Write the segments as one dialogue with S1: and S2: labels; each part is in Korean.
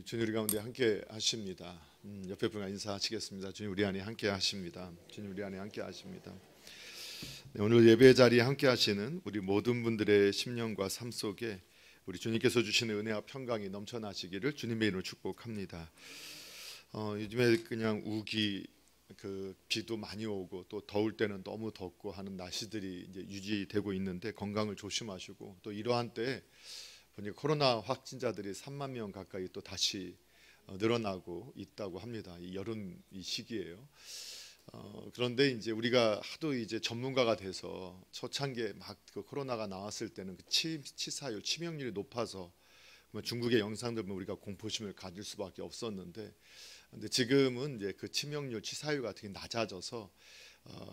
S1: 주님 우리 가운데 함께 하십니다. 옆에 분과 인사하시겠습니다. 주님 우리 안에 함께 하십니다. 주님 우리 안에 함께 하십니다. 네, 오늘 예배 자리에 함께 하시는 우리 모든 분들의 심령과 삶 속에 우리 주님께서 주시는 은혜와 평강이 넘쳐나시기를 주님의 이름으로 축복합니다. 요즘에 그냥 우기 비도 많이 오고 또 더울 때는 너무 덥고 하는 날씨들이 이제 유지되고 있는데 건강을 조심하시고 또 이러한 때에 보니까 코로나 확진자들이 3만 명 가까이 또 다시 늘어나고 있다고 합니다. 이 여름 이 시기예요. 그런데 이제 우리가 하도 이제 전문가가 돼서 초창기에 막 그 코로나가 나왔을 때는 그 치사율 치명률이 높아서 중국의 영상들 보면 우리가 공포심을 가질 수밖에 없었는데, 근데 지금은 이제 그 치명률 치사율 같은 게 낮아져서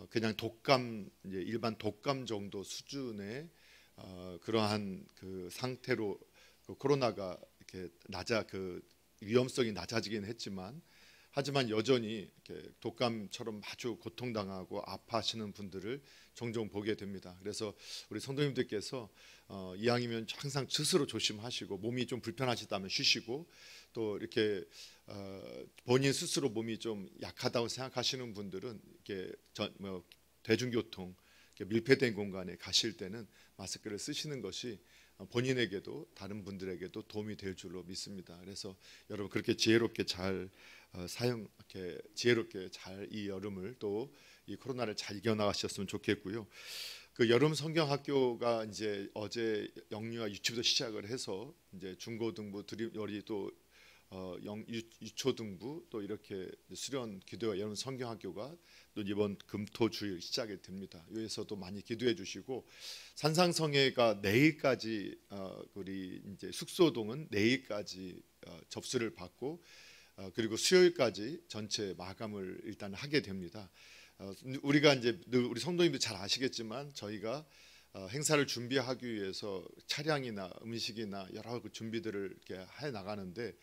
S1: 그냥 독감 이제 일반 독감 정도 수준의 그러한 그 상태로 그 코로나가 이렇게 위험성이 낮아지긴 했지만, 하지만 여전히 이렇게 독감처럼 아주 고통당하고 아파하시는 분들을 종종 보게 됩니다. 그래서 우리 성도님들께서 이왕이면 항상 스스로 조심하시고, 몸이 좀 불편하시다면 쉬시고, 또 이렇게 본인 스스로 몸이 좀 약하다고 생각하시는 분들은 이렇게 대중교통 밀폐된 공간에 가실 때는 마스크를 쓰시는 것이 본인에게도 다른 분들에게도 도움이 될 줄로 믿습니다. 그래서 여러분 그렇게 지혜롭게 잘 지혜롭게 잘 이 여름을 또 이 코로나를 잘 이겨나가셨으면 좋겠고요. 그 여름 성경학교가 이제 어제 영유아 유치부터 시작을 해서 이제 중고등부 드림열이 또 유초등부 또 이렇게 수련 기도와 여름 성경학교가 또 이번 금토주일 시작이 됩니다. 여기서도 많이 기도해 주시고, 산상성회가 내일까지 우리 이제 숙소동은 내일까지 접수를 받고 그리고 수요일까지 전체 마감을 일단 하게 됩니다. 우리가 이제 우리 성도님들 잘 아시겠지만 저희가 행사를 준비하기 위해서 차량이나 음식이나 여러 그 준비들을 이렇게 해 나가는데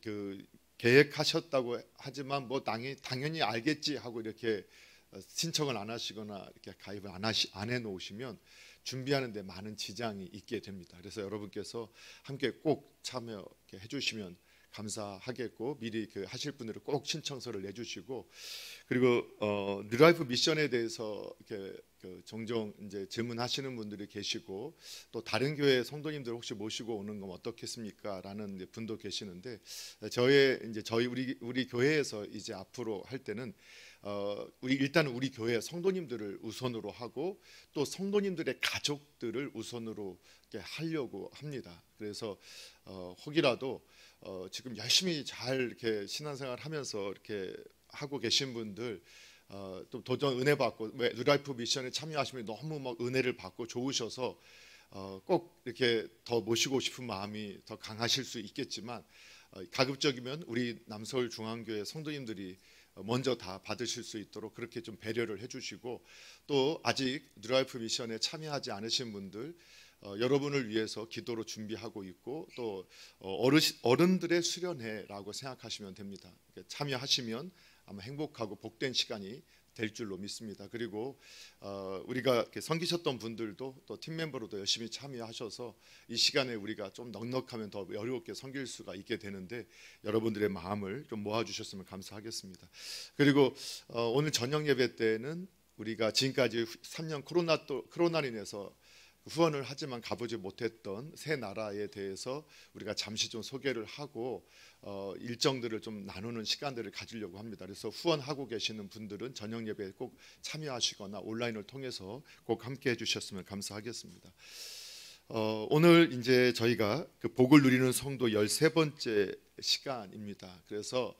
S1: 그 계획하셨다고 하지만 뭐 당연히 알겠지 하고 이렇게 신청을 안 하시거나 이렇게 가입을 안 해 놓으시면 준비하는데 많은 지장이 있게 됩니다. 그래서 여러분께서 함께 꼭 참여해 주시면 감사하겠고, 미리 하실 분들은 꼭 신청서를 내주시고, 그리고 뉴라이프 미션에 대해서 이렇게 종종 이제 질문하시는 분들이 계시고, 또 다른 교회 성도님들 혹시 모시고 오는 건 어떻겠습니까?라는 분도 계시는데, 저희 우리 교회에서 이제 앞으로 할 때는 일단 우리 교회 성도님들을 우선으로 하고 또 성도님들의 가족들을 우선으로 이렇게 하려고 합니다. 그래서 혹이라도 지금 열심히 잘 이렇게 신앙생활하면서 이렇게 하고 계신 분들, 또 도전 은혜 받고 뉴라이프 미션에 참여하시면 너무 막 은혜를 받고 좋으셔서 꼭 이렇게 더 모시고 싶은 마음이 더 강하실 수 있겠지만, 가급적이면 우리 남서울 중앙교회 성도님들이 먼저 다 받으실 수 있도록 그렇게 좀 배려를 해주시고, 또 아직 뉴라이프 미션에 참여하지 않으신 분들 여러분을 위해서 기도로 준비하고 있고, 또 어른들의 수련회라고 생각하시면 됩니다. 참여하시면 아마 행복하고 복된 시간이 될 줄로 믿습니다. 그리고 우리가 섬기셨던 분들도 또 팀 멤버로도 열심히 참여하셔서 이 시간에 우리가 좀 넉넉하면 더 여유롭게 섬길 수가 있게 되는데, 여러분들의 마음을 좀 모아주셨으면 감사하겠습니다. 그리고 오늘 저녁 예배 때는 우리가 지금까지 3년 코로나로 인해서 후원을 하지만 가보지 못했던 새 나라에 대해서 우리가 잠시 좀 소개를 하고 일정들을 좀 나누는 시간들을 가지려고 합니다. 그래서 후원하고 계시는 분들은 저녁 예배에 꼭 참여하시거나 온라인을 통해서 꼭 함께 해주셨으면 감사하겠습니다. 오늘 이제 저희가 그 복을 누리는 성도 13번째 시간입니다. 그래서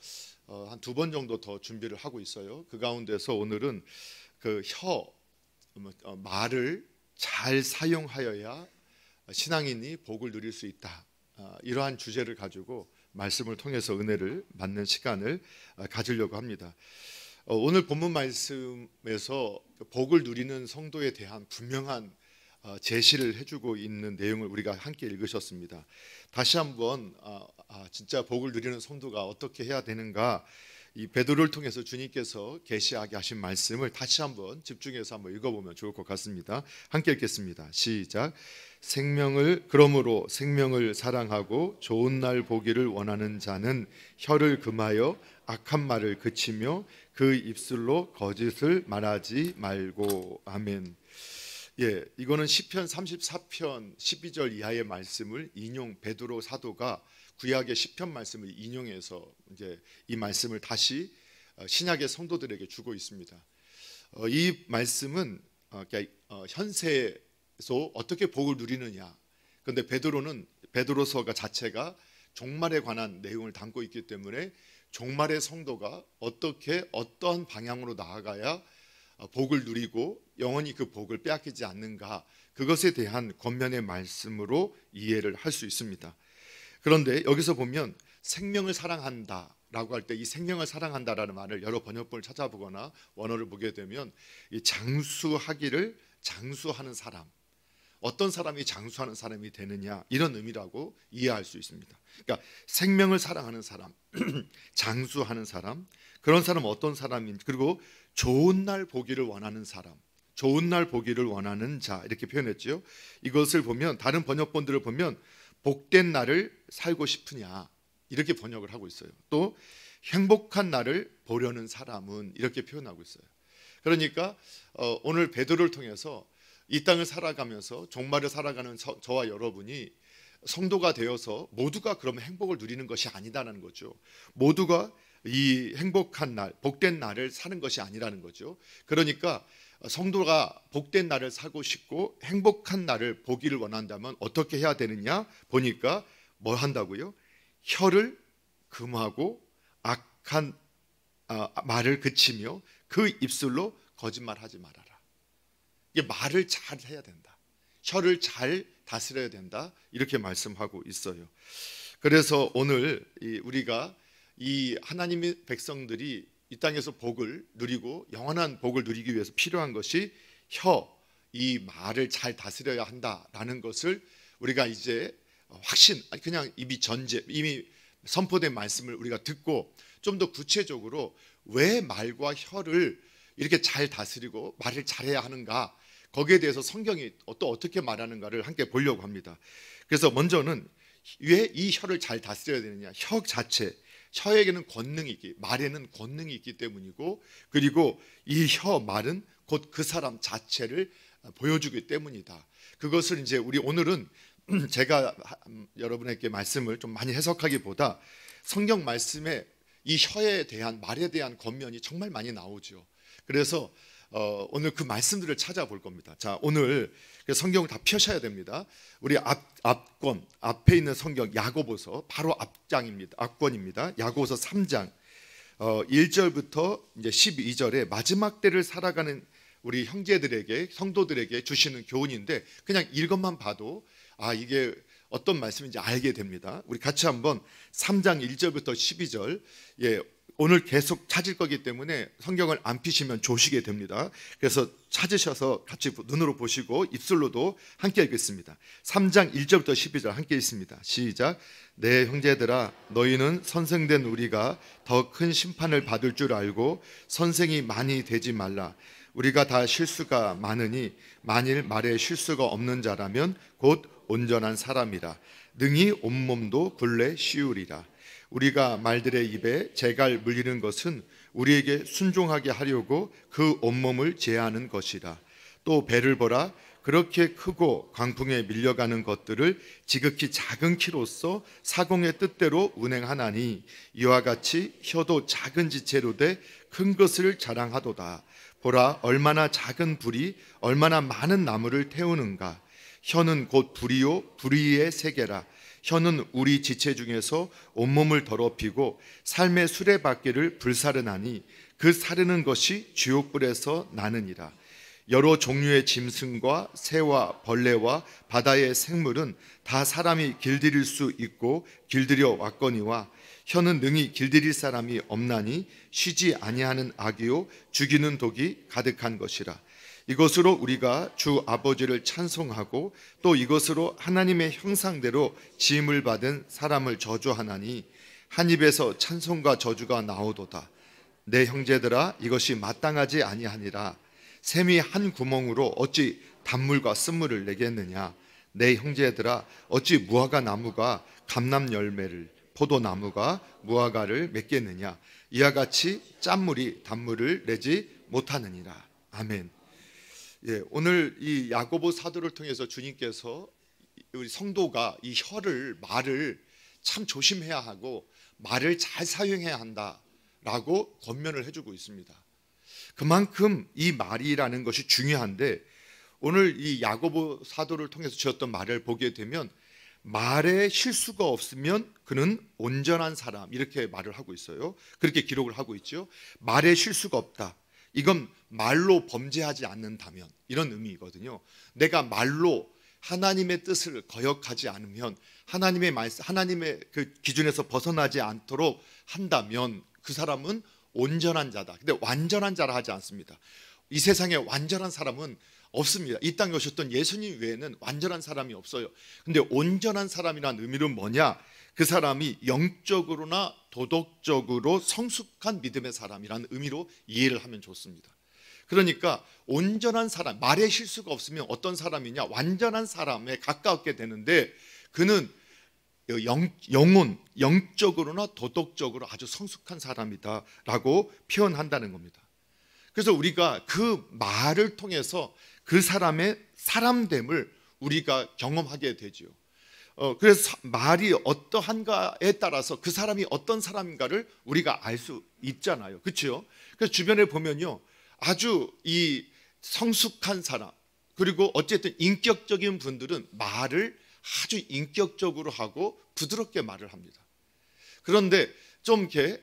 S1: 한 2번 정도 더 준비를 하고 있어요. 그 가운데서 오늘은 그 말을 잘 사용하여야 신앙인이 복을 누릴 수 있다, 이러한 주제를 가지고 말씀을 통해서 은혜를 받는 시간을 가지려고 합니다. 오늘 본문 말씀에서 복을 누리는 성도에 대한 분명한 제시를 해주고 있는 내용을 우리가 함께 읽으셨습니다. 다시 한번 진짜 복을 누리는 성도가 어떻게 해야 되는가, 이 베드로를 통해서 주님께서 계시하게 하신 말씀을 다시 한번 집중해서 한번 읽어보면 좋을 것 같습니다. 함께 읽겠습니다. 시작. 그러므로 생명을 사랑하고 좋은 날 보기를 원하는 자는 혀를 금하여 악한 말을 그치며 그 입술로 거짓을 말하지 말고. 아멘. 예, 이거는 시편 34편 12절 이하의 말씀을 베드로 사도가 구약의 시편 말씀을 인용해서 이제 이 말씀을 다시 신약의 성도들에게 주고 있습니다. 이 말씀은 현세에서 어떻게 복을 누리느냐. 그런데 베드로서가 자체가 종말에 관한 내용을 담고 있기 때문에 종말의 성도가 어떠한 방향으로 나아가야 복을 누리고 영원히 그 복을 빼앗기지 않는가, 그것에 대한 권면의 말씀으로 이해를 할 수 있습니다. 그런데 여기서 보면 생명을 사랑한다라고 할 때 이 생명을 사랑한다라는 말을 여러 번역본을 찾아보거나 원어를 보게 되면 이 장수하는 사람, 어떤 사람이 장수하는 사람이 되느냐, 이런 의미라고 이해할 수 있습니다. 그러니까 생명을 사랑하는 사람, 장수하는 사람, 그런 사람은 어떤 사람인지, 그리고 좋은 날 보기를 원하는 사람, 좋은 날 보기를 원하는 자, 이렇게 표현했죠. 이것을 보면 다른 번역본들을 보면 복된 날을 살고 싶으냐, 이렇게 번역을 하고 있어요. 또 행복한 날을 보려는 사람은, 이렇게 표현하고 있어요. 그러니까 오늘 베드로를 통해서 이 땅을 살아가면서 종말을 살아가는 저와 여러분이 성도가 되어서 모두가 그러면 행복을 누리는 것이 아니다라는 거죠. 모두가 이 행복한 날, 복된 날을 사는 것이 아니라는 거죠. 그러니까 성도가 복된 날을 살고 싶고 행복한 날을 보기를 원한다면 어떻게 해야 되느냐 보니까 뭘 한다고요? 혀를 금하고 악한 말을 그치며 그 입술로 거짓말하지 말아라. 이게 말을 잘 해야 된다. 혀를 잘 다스려야 된다. 이렇게 말씀하고 있어요. 그래서 오늘 우리가 이 하나님의 백성들이 이 땅에서 복을 누리고 영원한 복을 누리기 위해서 필요한 것이 이 말을 잘 다스려야 한다라는 것을 우리가 이제 그냥 이미 선포된 말씀을 우리가 듣고 좀 더 구체적으로 왜 말과 혀를 이렇게 잘 다스리고 말을 잘해야 하는가, 거기에 대해서 성경이 또 어떻게 말하는가를 함께 보려고 합니다. 그래서 먼저는 왜 이 혀를 잘 다스려야 되느냐. 혀에게는 말에는 권능이 있기 때문이고, 그리고 이 말은 곧 그 사람 자체를 보여주기 때문이다. 그것을 이제 우리 오늘은 제가 여러분에게 말씀을 좀 많이 해석하기보다 성경 말씀에 이 말에 대한 권면이 정말 많이 나오죠. 그래서 오늘 그 말씀들을 찾아볼 겁니다. 자, 오늘 성경을 다 펴셔야 됩니다. 우리 앞에 있는 성경 야고보서 바로 앞권입니다. 야고보서 3장 1절부터 이제 12절에 마지막 때를 살아가는 우리 형제들에게, 성도들에게 주시는 교훈인데, 그냥 이것만 봐도 이게 어떤 말씀인지 알게 됩니다. 우리 같이 한번 3장 1절부터 12절, 오늘 계속 찾을 거기 때문에 성경을 안 피시면 조시게 됩니다. 그래서 찾으셔서 같이 눈으로 보시고 입술로도 함께 읽겠습니다. 3장 1절부터 12절 함께 읽습니다. 시작. 내 형제들아, 너희는 선생된 우리가 더 큰 심판을 받을 줄 알고 선생이 많이 되지 말라. 우리가 다 실수가 많으니 만일 말에 실수가 없는 자라면 곧 온전한 사람이라. 능히 온몸도 굴레 씌우리라. 우리가 말들의 입에 재갈 물리는 것은 우리에게 순종하게 하려고 그 온몸을 제하는 것이라. 또 배를 보라. 그렇게 크고 광풍에 밀려가는 것들을 지극히 작은 키로서 사공의 뜻대로 운행하나니, 이와 같이 혀도 작은 지체로 돼 큰 것을 자랑하도다. 보라, 얼마나 작은 불이 얼마나 많은 나무를 태우는가. 혀는 곧 불이요 불의의 세계라. 혀는 우리 지체 중에서 온몸을 더럽히고 삶의 수레바퀴를 불사르나니 그 사르는 것이 지옥불에서 나느니라. 여러 종류의 짐승과 새와 벌레와 바다의 생물은 다 사람이 길들일 수 있고 길들여 왔거니와, 혀는 능히 길들일 사람이 없나니 쉬지 아니하는 악이요 죽이는 독이 가득한 것이라. 이것으로 우리가 주 아버지를 찬송하고 또 이것으로 하나님의 형상대로 지음을 받은 사람을 저주하나니, 한 입에서 찬송과 저주가 나오도다. 내 형제들아, 이것이 마땅하지 아니하니라. 샘이 한 구멍으로 어찌 단물과 쓴물을 내겠느냐. 내 형제들아 어찌 무화과 나무가 감람 열매를 포도나무가 무화과를 맺겠느냐. 이와 같이 짠물이 단물을 내지 못하느니라. 아멘. 예, 오늘 이 야고보 사도를 통해서 주님께서 우리 성도가 이 말을 참 조심해야 하고 말을 잘 사용해야 한다라고 권면을 해주고 있습니다. 그만큼 이 말이라는 것이 중요한데, 오늘 이 야고보 사도를 통해서 주었던 말을 보게 되면 말에 실수가 없으면 그는 온전한 사람, 이렇게 말을 하고 있어요. 그렇게 기록을 하고 있죠. 말에 실수가 없다, 이건 말로 범죄하지 않는다면, 이런 의미거든요. 내가 말로 하나님의 뜻을 거역하지 않으면, 하나님의 그 기준에서 벗어나지 않도록 한다면 그 사람은 온전한 자다. 근데 완전한 자라 하지 않습니다. 이 세상에 완전한 사람은 없습니다. 이 땅에 오셨던 예수님 외에는 완전한 사람이 없어요. 근데 온전한 사람이라는 의미는 뭐냐? 그 사람이 영적으로나 도덕적으로 성숙한 믿음의 사람이라는 의미로 이해를 하면 좋습니다. 그러니까 온전한 사람, 말에 실수가 없으면 어떤 사람이냐? 완전한 사람에 가까웠게 되는데, 그는 영적으로나 도덕적으로 아주 성숙한 사람이다라고 표현한다는 겁니다. 그래서 우리가 그 말을 통해서 그 사람의 사람됨을 우리가 경험하게 되죠. 그래서 말이 어떠한가에 따라서 그 사람이 어떤 사람인가를 우리가 알 수 있잖아요. 그렇죠? 그래서 주변에 보면요, 아주 이 성숙한 사람, 그리고 어쨌든 인격적인 분들은 말을 아주 인격적으로 하고 부드럽게 말을 합니다. 그런데 좀 이렇게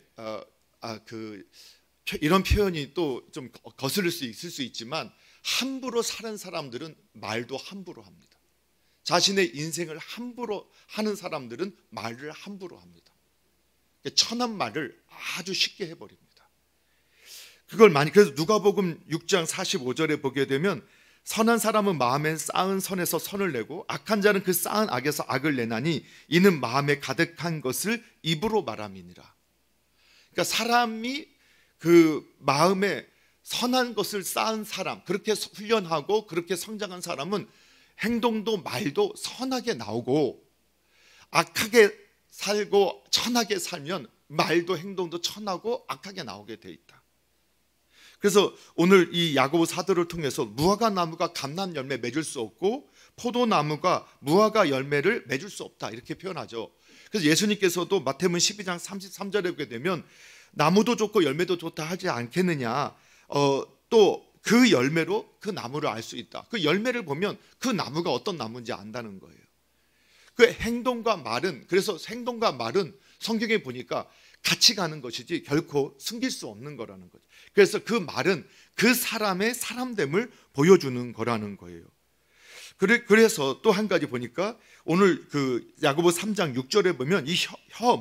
S1: 이런 표현이 또 좀 거슬릴 수 있을 수 있지만, 함부로 사는 사람들은 말도 함부로 합니다. 자신의 인생을 함부로 하는 사람들은 말을 함부로 합니다. 천한 말을 아주 쉽게 해버립니다. 그래서 누가복음 6장 45절에 보게 되면, 선한 사람은 마음에 쌓은 선에서 선을 내고 악한 자는 그 쌓은 악에서 악을 내나니 이는 마음에 가득한 것을 입으로 말함이니라. 그러니까 사람이 그 마음에 선한 것을 쌓은 사람, 그렇게 훈련하고 그렇게 성장한 사람은 행동도 말도 선하게 나오고, 악하게 살고 천하게 살면 말도 행동도 천하고 악하게 나오게 돼 있다. 그래서 오늘 이 야고보 사도를 통해서 무화과 나무가 감람 열매 맺을 수 없고 포도나무가 무화과 열매를 맺을 수 없다, 이렇게 표현하죠. 그래서 예수님께서도 마태복음 12장 33절에 보게 되면 나무도 좋고 열매도 좋다 하지 않겠느냐, 또 그 열매로 그 나무를 알 수 있다. 그 열매를 보면 그 나무가 어떤 나무인지 안다는 거예요. 그 행동과 말은, 그래서 행동과 말은 성경에 보니까 같이 가는 것이지 결코 숨길 수 없는 거라는 거죠. 그래서 그 말은 그 사람의 사람됨을 보여주는 거라는 거예요. 그래서 또 한 가지 보니까 오늘 그 야고보 3장 6절에 보면 이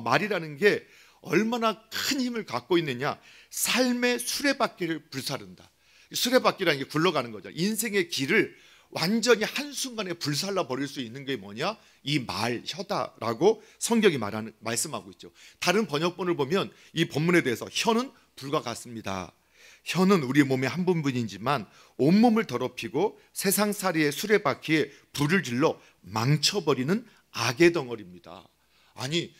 S1: 말이라는 게 얼마나 큰 힘을 갖고 있느냐. 삶의 수레바퀴를 불사른다. 수레바퀴라는 게 굴러가는 거죠. 인생의 길을 완전히 한순간에 불살라 버릴 수 있는 게 뭐냐? 이 말, 혀다라고 성경이 말씀하고 있죠. 다른 번역본을 보면 이 본문에 대해서 혀는 불과 같습니다. 혀는 우리 몸의 한 부분이지만 온몸을 더럽히고 세상살이의 수레바퀴에 불을 질러 망쳐버리는 악의 덩어리입니다. 아니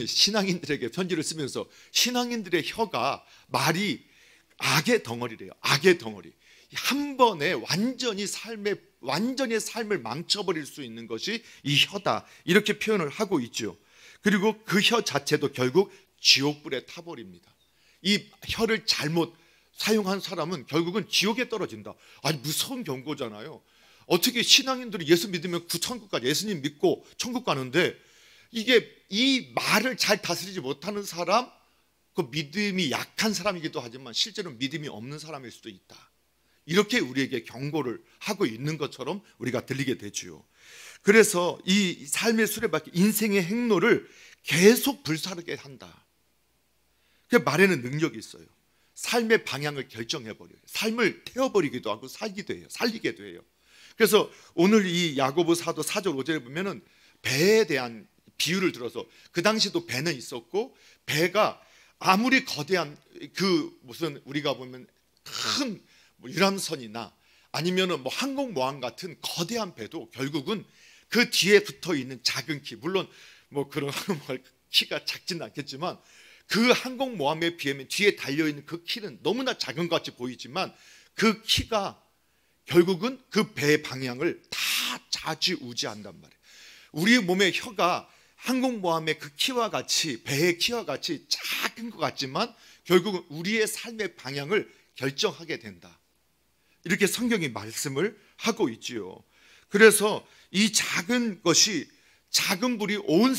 S1: 신앙인들에게 편지를 쓰면서 신앙인들의 혀가, 말이 악의 덩어리래요. 악의 덩어리. 한 번에 완전히 삶을 망쳐버릴 수 있는 것이 이 혀다, 이렇게 표현을 하고 있죠. 그리고 그 혀 자체도 결국 지옥불에 타버립니다. 이 혀를 잘못 사용한 사람은 결국은 지옥에 떨어진다. 아니 무서운 경고잖아요. 어떻게 신앙인들이 예수 믿으면 천국 가죠. 예수님 믿고 천국 가는데, 이게 이 말을 잘 다스리지 못하는 사람, 그 믿음이 약한 사람이기도 하지만 실제로 믿음이 없는 사람일 수도 있다. 이렇게 우리에게 경고를 하고 있는 것처럼 우리가 들리게 되죠. 그래서 이 삶의 수레바퀴, 인생의 행로를 계속 불사르게 한다. 그 말에는 능력이 있어요. 삶의 방향을 결정해버려요. 삶을 태워버리기도 하고 살리기도 해요. 그래서 오늘 이 야고보 사도 4절 5절에 보면은 배에 대한 비유를 들어서, 그 당시도 배는 있었고, 배가 아무리 거대한 무슨 우리가 보면 큰 유람선이나 아니면은 뭐 항공모함 같은 거대한 배도 결국은 그 뒤에 붙어 있는 작은 키, 물론 뭐 그런 키가 작지는 않겠지만 그 항공모함에 비하면 뒤에 달려있는 그 키는 너무나 작은 것 같이 보이지만 그 키가 결국은 그 배의 방향을 다 좌지우지한단 말이에요. 우리 몸의 혀가 항공모함의 그 키와 같이, 배의 키와 같이 작은 것 같지만 결국은 우리의 삶의 방향을 결정하게 된다. 이렇게 성경이 말씀을 하고 있지요. 그래서 이 작은 것이, 작은 불이 온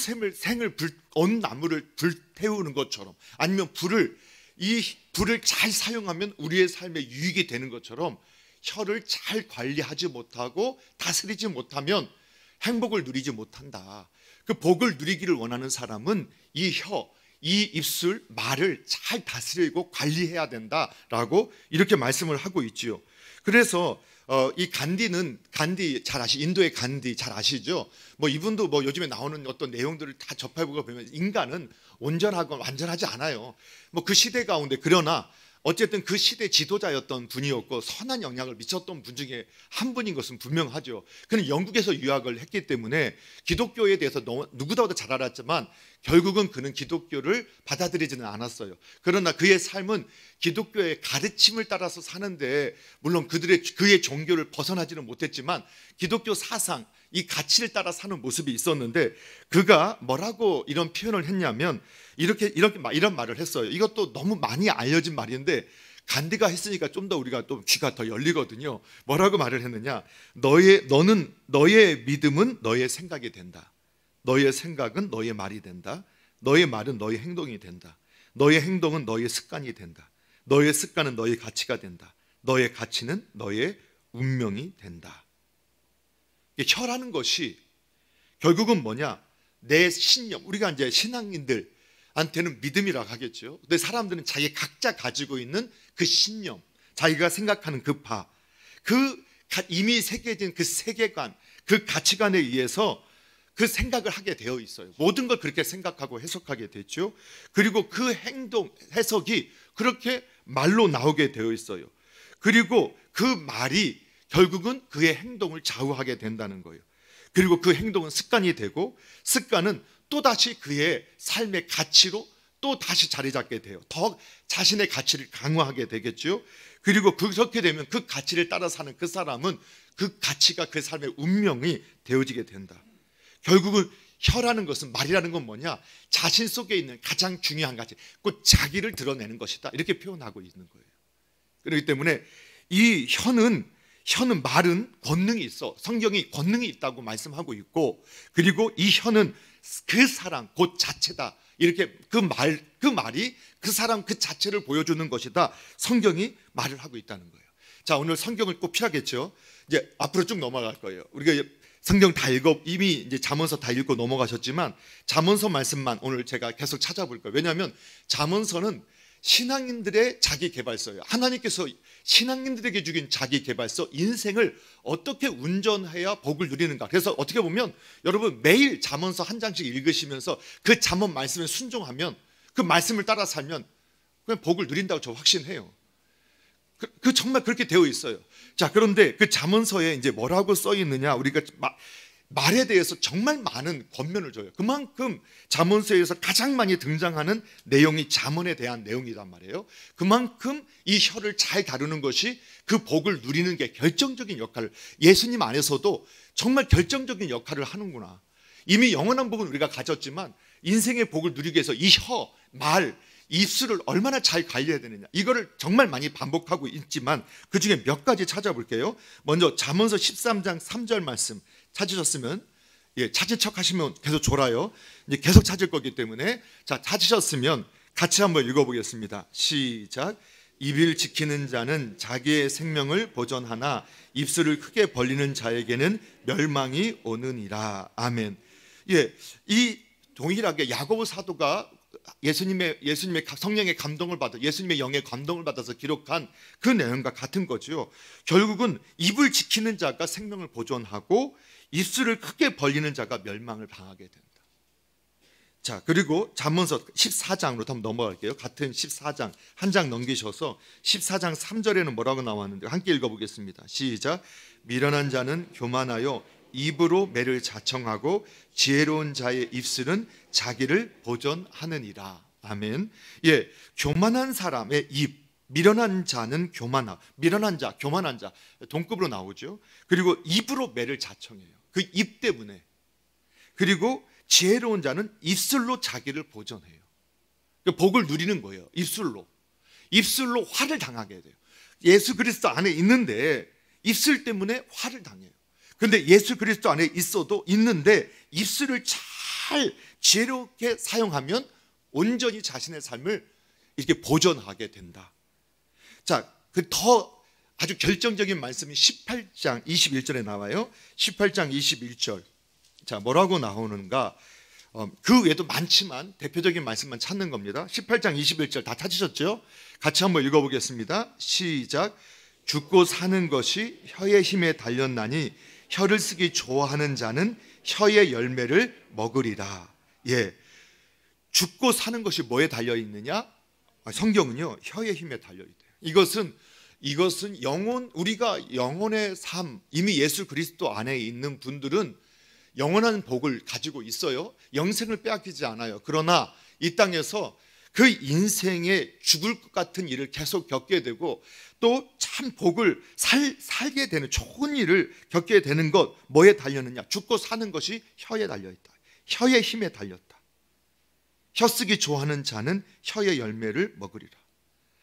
S1: 나무를 불태우는 것처럼, 아니면 이 불을 잘 사용하면 우리의 삶에 유익이 되는 것처럼 혀를 잘 관리하지 못하고 다스리지 못하면 행복을 누리지 못한다. 그 복을 누리기를 원하는 사람은 이 혀, 이 입술, 말을 잘 다스리고 관리해야 된다라고 이렇게 말씀을 하고 있지요. 그래서 이 간디 잘 인도의 간디 잘 아시죠? 뭐 이분도 뭐 요즘에 나오는 어떤 내용들을 다 접해보고 보면 인간은 온전하고 완전하지 않아요. 뭐 그 시대 가운데, 그러나 어쨌든 그 시대 지도자였던 분이었고 선한 영향을 미쳤던 분 중에 한 분인 것은 분명하죠. 그는 영국에서 유학을 했기 때문에 기독교에 대해서 누구보다 잘 알았지만 결국은 그는 기독교를 받아들이지는 않았어요. 그러나 그의 삶은 기독교의 가르침을 따라서 사는데, 물론 그의 종교를 벗어나지는 못했지만 기독교 사상, 이 가치를 따라 사는 모습이 있었는데, 그가 뭐라고 이런 표현을 했냐면 이런 말을 했어요. 이것도 너무 많이 알려진 말인데 간디가 했으니까 좀 더 우리가 또 귀가 더 열리거든요. 뭐라고 말을 했느냐? 너의 믿음은 너의 생각이 된다. 너의 생각은 너의 말이 된다. 너의 말은 너의 행동이 된다. 너의 행동은 너의 습관이 된다. 너의 습관은 너의 가치가 된다. 너의 가치는 너의 운명이 된다. 혀라는 것이 결국은 뭐냐? 내 신념, 우리가 이제 신앙인들한테는 믿음이라고 하겠죠. 근데 사람들은 자기 각자 가지고 있는 그 신념, 자기가 생각하는 그 바, 이미 새겨진 그 세계관, 그 가치관에 의해서 그 생각을 하게 되어 있어요. 모든 걸 그렇게 생각하고 해석하게 됐죠. 그리고 그 행동, 해석이 그렇게 말로 나오게 되어 있어요. 그리고 그 말이 결국은 그의 행동을 좌우하게 된다는 거예요. 그리고 그 행동은 습관이 되고, 습관은 또다시 그의 삶의 가치로 또 다시 자리 잡게 돼요. 더 자신의 가치를 강화하게 되겠죠. 그리고 그렇게 되면 그 가치를 따라 사는 그 사람은 그 가치가 그 삶의 운명이 되어지게 된다. 결국은 혀라는 것은, 말이라는 건 뭐냐? 자신 속에 있는 가장 중요한 가치, 곧 자기를 드러내는 것이다. 이렇게 표현하고 있는 거예요. 그렇기 때문에 이 말은 권능이 있어. 성경이 권능이 있다고 말씀하고 있고, 그리고 이 혀는 그 사람 곧 자체다. 이렇게 그 말이 그 사람 그 자체를 보여주는 것이다. 성경이 말을 하고 있다는 거예요. 자, 오늘 성경을 꼭 필요하겠죠. 이제 앞으로 쭉 넘어갈 거예요. 우리가 성경 다 이미 이제 잠언서 다 읽고 넘어가셨지만 잠언서 말씀만 오늘 제가 계속 찾아볼 거예요. 왜냐하면 잠언서는 신앙인들의 자기 개발서예요. 하나님께서 신앙인들에게 주긴 자기 개발서, 인생을 어떻게 운전해야 복을 누리는가. 그래서 어떻게 보면 여러분 매일 잠언서 한 장씩 읽으시면서 그 잠언 말씀에 순종하면, 그 말씀을 따라 살면 그냥 복을 누린다고 저 확신해요. 그 정말 그렇게 되어 있어요. 자, 그런데 그 잠언서에 이제 뭐라고 써 있느냐? 우리가 말에 대해서 정말 많은 권면을 줘요. 그만큼 잠언서에서 가장 많이 등장하는 내용이 잠언에 대한 내용이란 말이에요. 그만큼 이 혀를 잘 다루는 것이 그 복을 누리는 게 결정적인 역할을, 예수님 안에서도 정말 결정적인 역할을 하는구나. 이미 영원한 복은 우리가 가졌지만 인생의 복을 누리기 위해서 이 혀, 말, 입술을 얼마나 잘 관리해야 되느냐, 이거를 정말 많이 반복하고 있지만 그 중에 몇 가지 찾아볼게요. 먼저 잠언서 13장 3절 말씀 찾으셨으면, 찾은 척 하시면 계속 졸아요. 이제 계속 찾을 거기 때문에, 자, 찾으셨으면 같이 한번 읽어보겠습니다. 시작. 입을 지키는 자는 자기의 생명을 보존하나 입술을 크게 벌리는 자에게는 멸망이 오느니라. 아멘. 이 동일하게 야고보 사도가 예수님의 성령의 감동을 받아, 예수님의 영의 감동을 받아서 기록한 그 내용과 같은 거죠. 결국은 입을 지키는 자가 생명을 보존하고 입술을 크게 벌리는 자가 멸망을 당하게 된다. 자, 그리고 잠언서 14장으로 한번 넘어갈게요. 같은 14장 한 장 넘기셔서 14장 3절에는 뭐라고 나왔는데 함께 읽어보겠습니다. 시작. 미련한 자는 교만하여 입으로 매를 자청하고 지혜로운 자의 입술은 자기를 보전하느니라. 아멘. 예, 교만한 사람의 입, 미련한 자는 미련한 자, 교만한 자 동급으로 나오죠. 그리고 입으로 매를 자청해요. 그 입 때문에. 그리고 지혜로운 자는 입술로 자기를 보전해요. 그 복을 누리는 거예요. 입술로 화를 당하게 돼요. 예수 그리스도 안에 있는데 입술 때문에 화를 당해요. 그런데 예수 그리스도 안에 있는데 입술을 잘 지혜롭게 사용하면 온전히 자신의 삶을 이렇게 보존하게 된다. 자, 그 더 아주 결정적인 말씀이 18장 21절에 나와요. 18장 21절. 자, 뭐라고 나오는가? 그 외에도 많지만 대표적인 말씀만 찾는 겁니다. 18장 21절 다 찾으셨죠? 같이 한번 읽어보겠습니다. 시작. 죽고 사는 것이 혀의 힘에 달렸나니 혀를 쓰기 좋아하는 자는 혀의 열매를 먹으리라. 예, 죽고 사는 것이 뭐에 달려 있느냐? 성경은요, 혀의 힘에 달려 있대요. 이것은 우리가 영혼의 삶, 이미 예수 그리스도 안에 있는 분들은 영원한 복을 가지고 있어요. 영생을 빼앗기지 않아요. 그러나 이 땅에서 그 인생에 죽을 것 같은 일을 계속 겪게 되고 또 참 복을 살게 되는 좋은 일을 겪게 되는 것 뭐에 달렸느냐? 죽고 사는 것이 혀에 달려있다. 혀의 힘에 달렸다. 혀 쓰기 좋아하는 자는 혀의 열매를 먹으리라.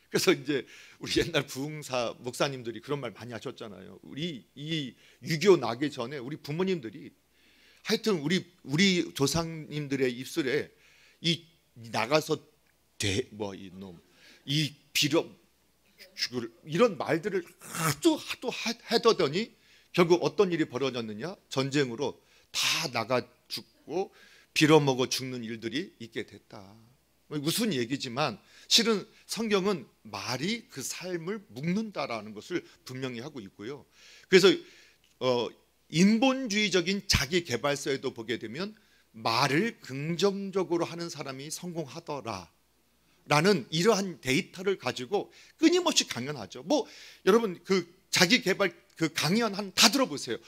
S1: 그래서 이제 우리 옛날 부흥사 목사님들이 그런 말 많이 하셨잖아요. 우리 이 6.25 나기 전에 우리 부모님들이 하여튼 우리 조상님들의 입술에 이 나가서 이 비려 죽을 이런 말들을 하도 해더더니 결국 어떤 일이 벌어졌느냐? 전쟁으로 다 나가 죽고 빌어먹어 죽는 일들이 있게 됐다. 무슨 얘기지만 실은 성경은 말이 그 삶을 묶는다라는 것을 분명히 하고 있고요. 그래서 인본주의적인 자기개발서에도 보게 되면 말을 긍정적으로 하는 사람이 성공하더라 라는 이러한 데이터를 가지고 끊임없이 강연하죠. 여러분 그 자기개발 그 강연 다 들어보세요.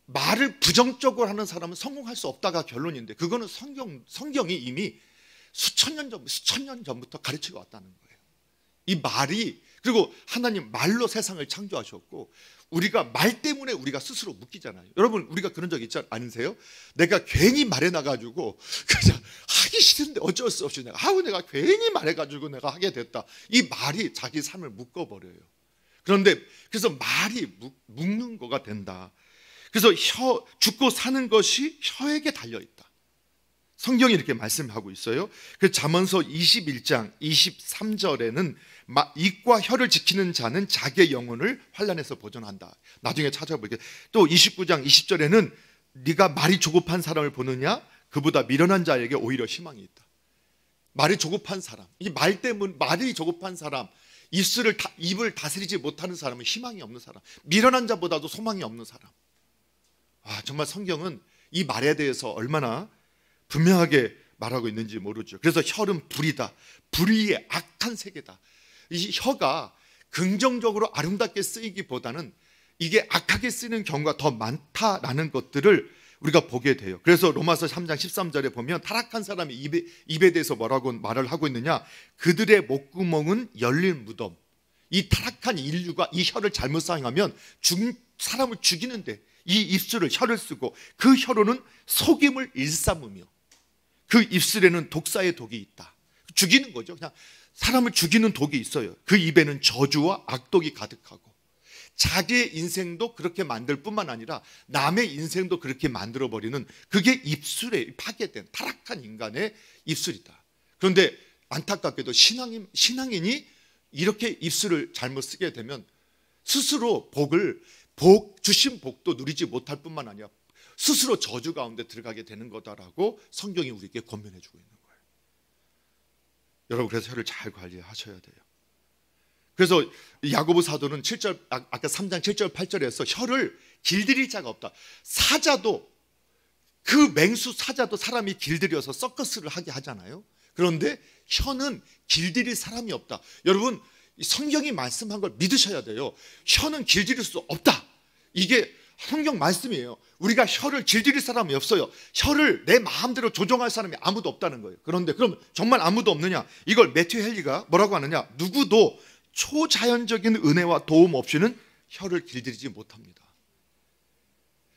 S1: 말을 부정적으로 하는 사람은 성공할 수 없다가 결론인데 그거는 성경이 이미 수천 년 전부터 가르치고 왔다는 거예요. 이 말이, 그리고 하나님 말로 세상을 창조하셨고 우리가 말 때문에 우리가 스스로 묶이잖아요. 여러분 우리가 그런 적 있지 않으세요? 내가 괜히 말해놔가지고 그냥 하기 싫은데 어쩔 수 없이 내가 괜히 말해가지고 내가 하게 됐다. 이 말이 자기 삶을 묶어버려요. 그래서 말이 묶는 거가 된다. 그래서 죽고 사는 것이 혀에게 달려있다. 성경이 이렇게 말씀하고 있어요. 그 잠언서 21장 23절에는 입과 혀를 지키는 자는 자기의 영혼을 환난에서 보존한다. 나중에 찾아볼게요. 또 29장 20절에는 네가 말이 조급한 사람을 보느냐? 그보다 미련한 자에게 오히려 희망이 있다. 말이 조급한 사람, 이 말 때문에 말이 조급한 사람, 입을 다스리지 못하는 사람은 희망이 없는 사람, 미련한 자보다도 소망이 없는 사람. 정말 성경은 이 말에 대해서 얼마나 분명하게 말하고 있는지 모르죠. 그래서 혀는 불이다. 불의의 악한 세계다. 이 혀가 긍정적으로 아름답게 쓰이기보다는 이게 악하게 쓰이는 경우가 더 많다라는 것들을 우리가 보게 돼요. 그래서 로마서 3장 13절에 보면 타락한 사람의 입에 대해서 뭐라고 말을 하고 있느냐? 그들의 목구멍은 열린 무덤. 이 타락한 인류가 이 혀를 잘못 사용하면 사람을 죽이는데 이 입술을 혀를 쓰고 그 혀로는 속임을 일삼으며 그 입술에는 독사의 독이 있다. 죽이는 거죠. 그냥 사람을 죽이는 독이 있어요. 그 입에는 저주와 악독이 가득하고 자기의 인생도 그렇게 만들 뿐만 아니라 남의 인생도 그렇게 만들어버리는 그게 입술에 파괴된 타락한 인간의 입술이다. 그런데 안타깝게도 신앙인이 이렇게 입술을 잘못 쓰게 되면 스스로 주신 복도 누리지 못할 뿐만 아니라 스스로 저주 가운데 들어가게 되는 거다라고 성경이 우리에게 권면해 주고 있는 거예요. 여러분 그래서 혀를 잘 관리하셔야 돼요. 그래서 야고보 사도는 7절 아까 3장 7절 8절에서 혀를 길들일 자가 없다. 그 맹수 사자도 사람이 길들여서 서커스를 하게 하잖아요. 그런데 혀는 길들일 사람이 없다. 여러분 성경이 말씀한 걸 믿으셔야 돼요. 혀는 길들일 수 없다. 이게 성경 말씀이에요. 우리가 혀를 길들일 사람이 없어요. 혀를 내 마음대로 조종할 사람이 아무도 없다는 거예요. 그런데 그럼 정말 아무도 없느냐? 이걸 매튜 헨리가 뭐라고 하느냐? 누구도 초자연적인 은혜와 도움 없이는 혀를 길들이지 못합니다.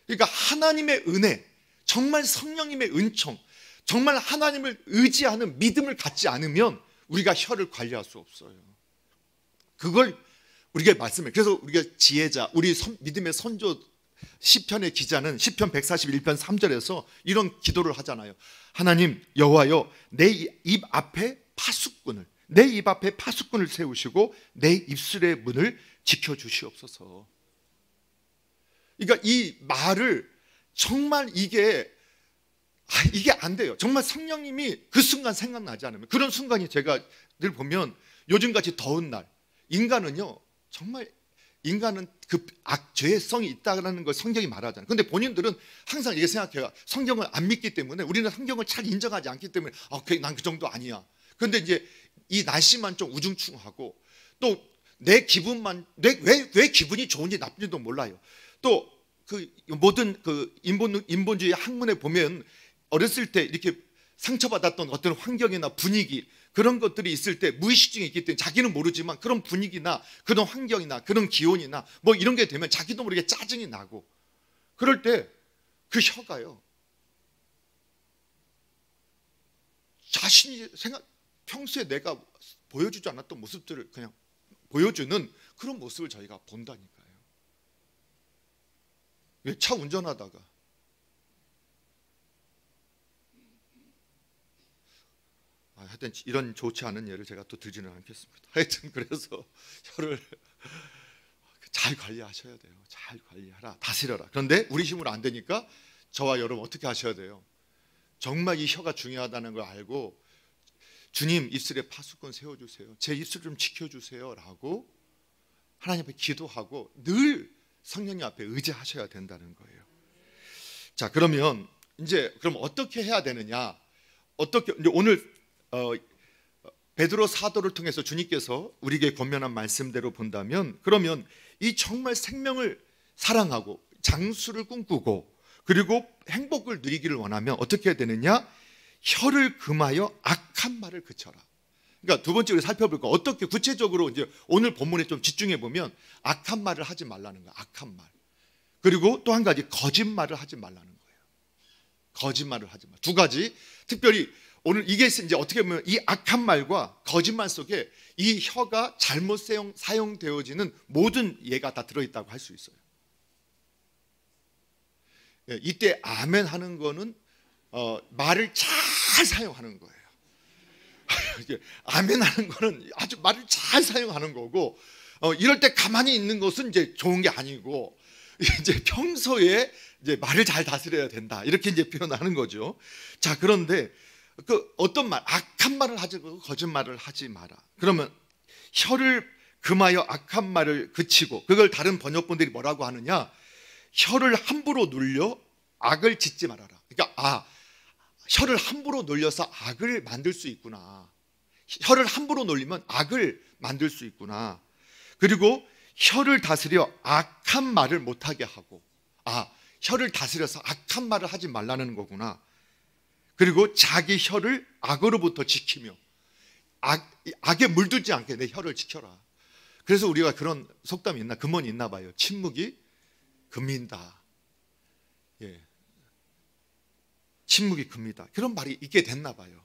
S1: 그러니까 하나님의 은혜, 정말 성령님의 은총, 정말 하나님을 의지하는 믿음을 갖지 않으면 우리가 혀를 관리할 수 없어요. 그걸 우리가 말씀해. 그래서 우리가 지혜자, 우리 믿음의 선조 시편의 기자는 시편 141편 3절에서 이런 기도를 하잖아요. 하나님 여호와여, 내 입 앞에 파수꾼을, 내 입 앞에 파수꾼을 세우시고 내 입술의 문을 지켜주시옵소서. 그러니까 이 말을 정말 이게 안 돼요. 정말 성령님이 그 순간 생각나지 않으면, 그런 순간이 제가 늘 보면 요즘같이 더운 날 인간은요, 정말 인간은 그 죄성이 있다는 걸 성경이 말하잖아요. 근데 본인들은 항상 이렇게 생각해요. 성경을 안 믿기 때문에, 우리는 성경을 잘 인정하지 않기 때문에 난 그 정도 아니야. 근데 이제 이 날씨만 좀 우중충하고 또 내 기분만, 왜 기분이 좋은지 나쁜지도 몰라요. 또 그 모든 그 인본주의 학문에 보면 어렸을 때 이렇게 상처받았던 어떤 환경이나 분위기, 그런 것들이 있을 때 무의식 중에 있기 때문에 자기는 모르지만 그런 분위기나 그런 환경이나 그런 기온이나 뭐 이런 게 되면 자기도 모르게 짜증이 나고, 그럴 때 그 혀가요, 자신이 평소에 내가 보여주지 않았던 모습들을 그냥 보여주는 그런 모습을 저희가 본다니까요. 차 운전하다가 하여튼 이런 좋지 않은 예를 제가 또 들지는 않겠습니다. 하여튼 그래서 혀를 잘 관리하셔야 돼요. 잘 관리하라, 다스려라. 그런데 우리 힘으로 안 되니까 저와 여러분 어떻게 하셔야 돼요? 정말 이 혀가 중요하다는 걸 알고, 주님 입술에 파수꾼 세워주세요, 제 입술 좀 지켜주세요 라고 하나님 앞에 기도하고 늘 성령님 앞에 의지하셔야 된다는 거예요. 자, 그러면 이제 그럼 어떻게 해야 되느냐? 어떻게 이제 오늘 베드로 사도를 통해서 주님께서 우리에게 권면한 말씀대로 본다면, 그러면 이 정말 생명을 사랑하고 장수를 꿈꾸고 그리고 행복을 누리기를 원하면 어떻게 해야 되느냐? 혀를 금하여 악한 말을 그쳐라. 그러니까 두 번째로 살펴볼 거, 어떻게 구체적으로 이제 오늘 본문에 좀 집중해 보면 악한 말을 하지 말라는 거예요. 악한 말. 그리고 또 한 가지, 거짓말을 하지 말라는 거예요. 거짓말을 하지 말. 두 가지. 특별히 오늘 이게 이제 어떻게 보면 이 악한 말과 거짓말 속에 이 혀가 잘못 사용되어지는 모든 예가 다 들어있다고 할 수 있어요. 이때 아멘 하는 거는 말을 잘 사용하는 거예요. 아멘 하는 거는 아주 말을 잘 사용하는 거고, 이럴 때 가만히 있는 것은 이제 좋은 게 아니고, 이제 평소에 이제 말을 잘 다스려야 된다, 이렇게 이제 표현하는 거죠. 자, 그런데 그 어떤 말, 악한 말을 하지 말고 거짓말을 하지 마라. 그러면 혀를 금하여 악한 말을 그치고, 그걸 다른 번역본들이 뭐라고 하느냐? 혀를 함부로 눌려 악을 짓지 말아라. 그러니까 혀를 함부로 놀려서 악을 만들 수 있구나. 혀를 함부로 놀리면 악을 만들 수 있구나. 그리고 혀를 다스려 악한 말을 못하게 하고, 혀를 다스려서 악한 말을 하지 말라는 거구나. 그리고 자기 혀를 악으로부터 지키며 악에 물들지 않게 내 혀를 지켜라. 그래서 우리가 그런 속담이 있나, 금언이 있나 봐요. 침묵이 금이다. 예. 침묵이 금이다. 그런 말이 있게 됐나 봐요.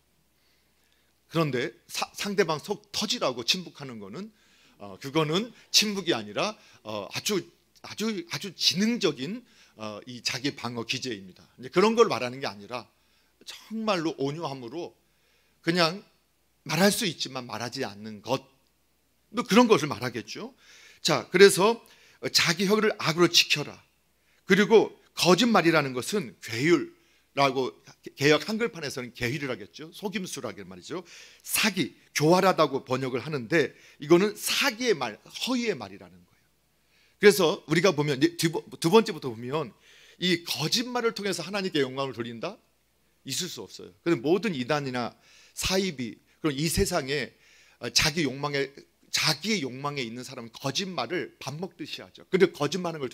S1: 그런데 상대방 속 터지라고 침묵하는 거는 그거는 침묵이 아니라 아주 지능적인 이 자기 방어 기제입니다. 이제 그런 걸 말하는 게 아니라 정말로 온유함으로 그냥 말할 수 있지만 말하지 않는 것, 뭐 그런 것을 말하겠죠. 자, 그래서 자기 혀를 악으로 지켜라. 그리고 거짓말이라는 것은 괴율라고 개역 한글판에서는 계율이라겠죠. 속임수라고 말이죠. 사기, 교활하다고 번역을 하는데 이거는 사기의 말, 허위의 말이라는 거예요. 그래서 우리가 보면 두 번째부터 보면 이 거짓말을 통해서 하나님께 영광을 돌린다? 있을 수 없어요. 그래서 모든 이단이나 사이비, 그런 이 세상에 자기 욕망에 자기의 욕망에 있는 사람은 거짓말을 밥 먹듯이 하죠. 근데 거짓말하는 걸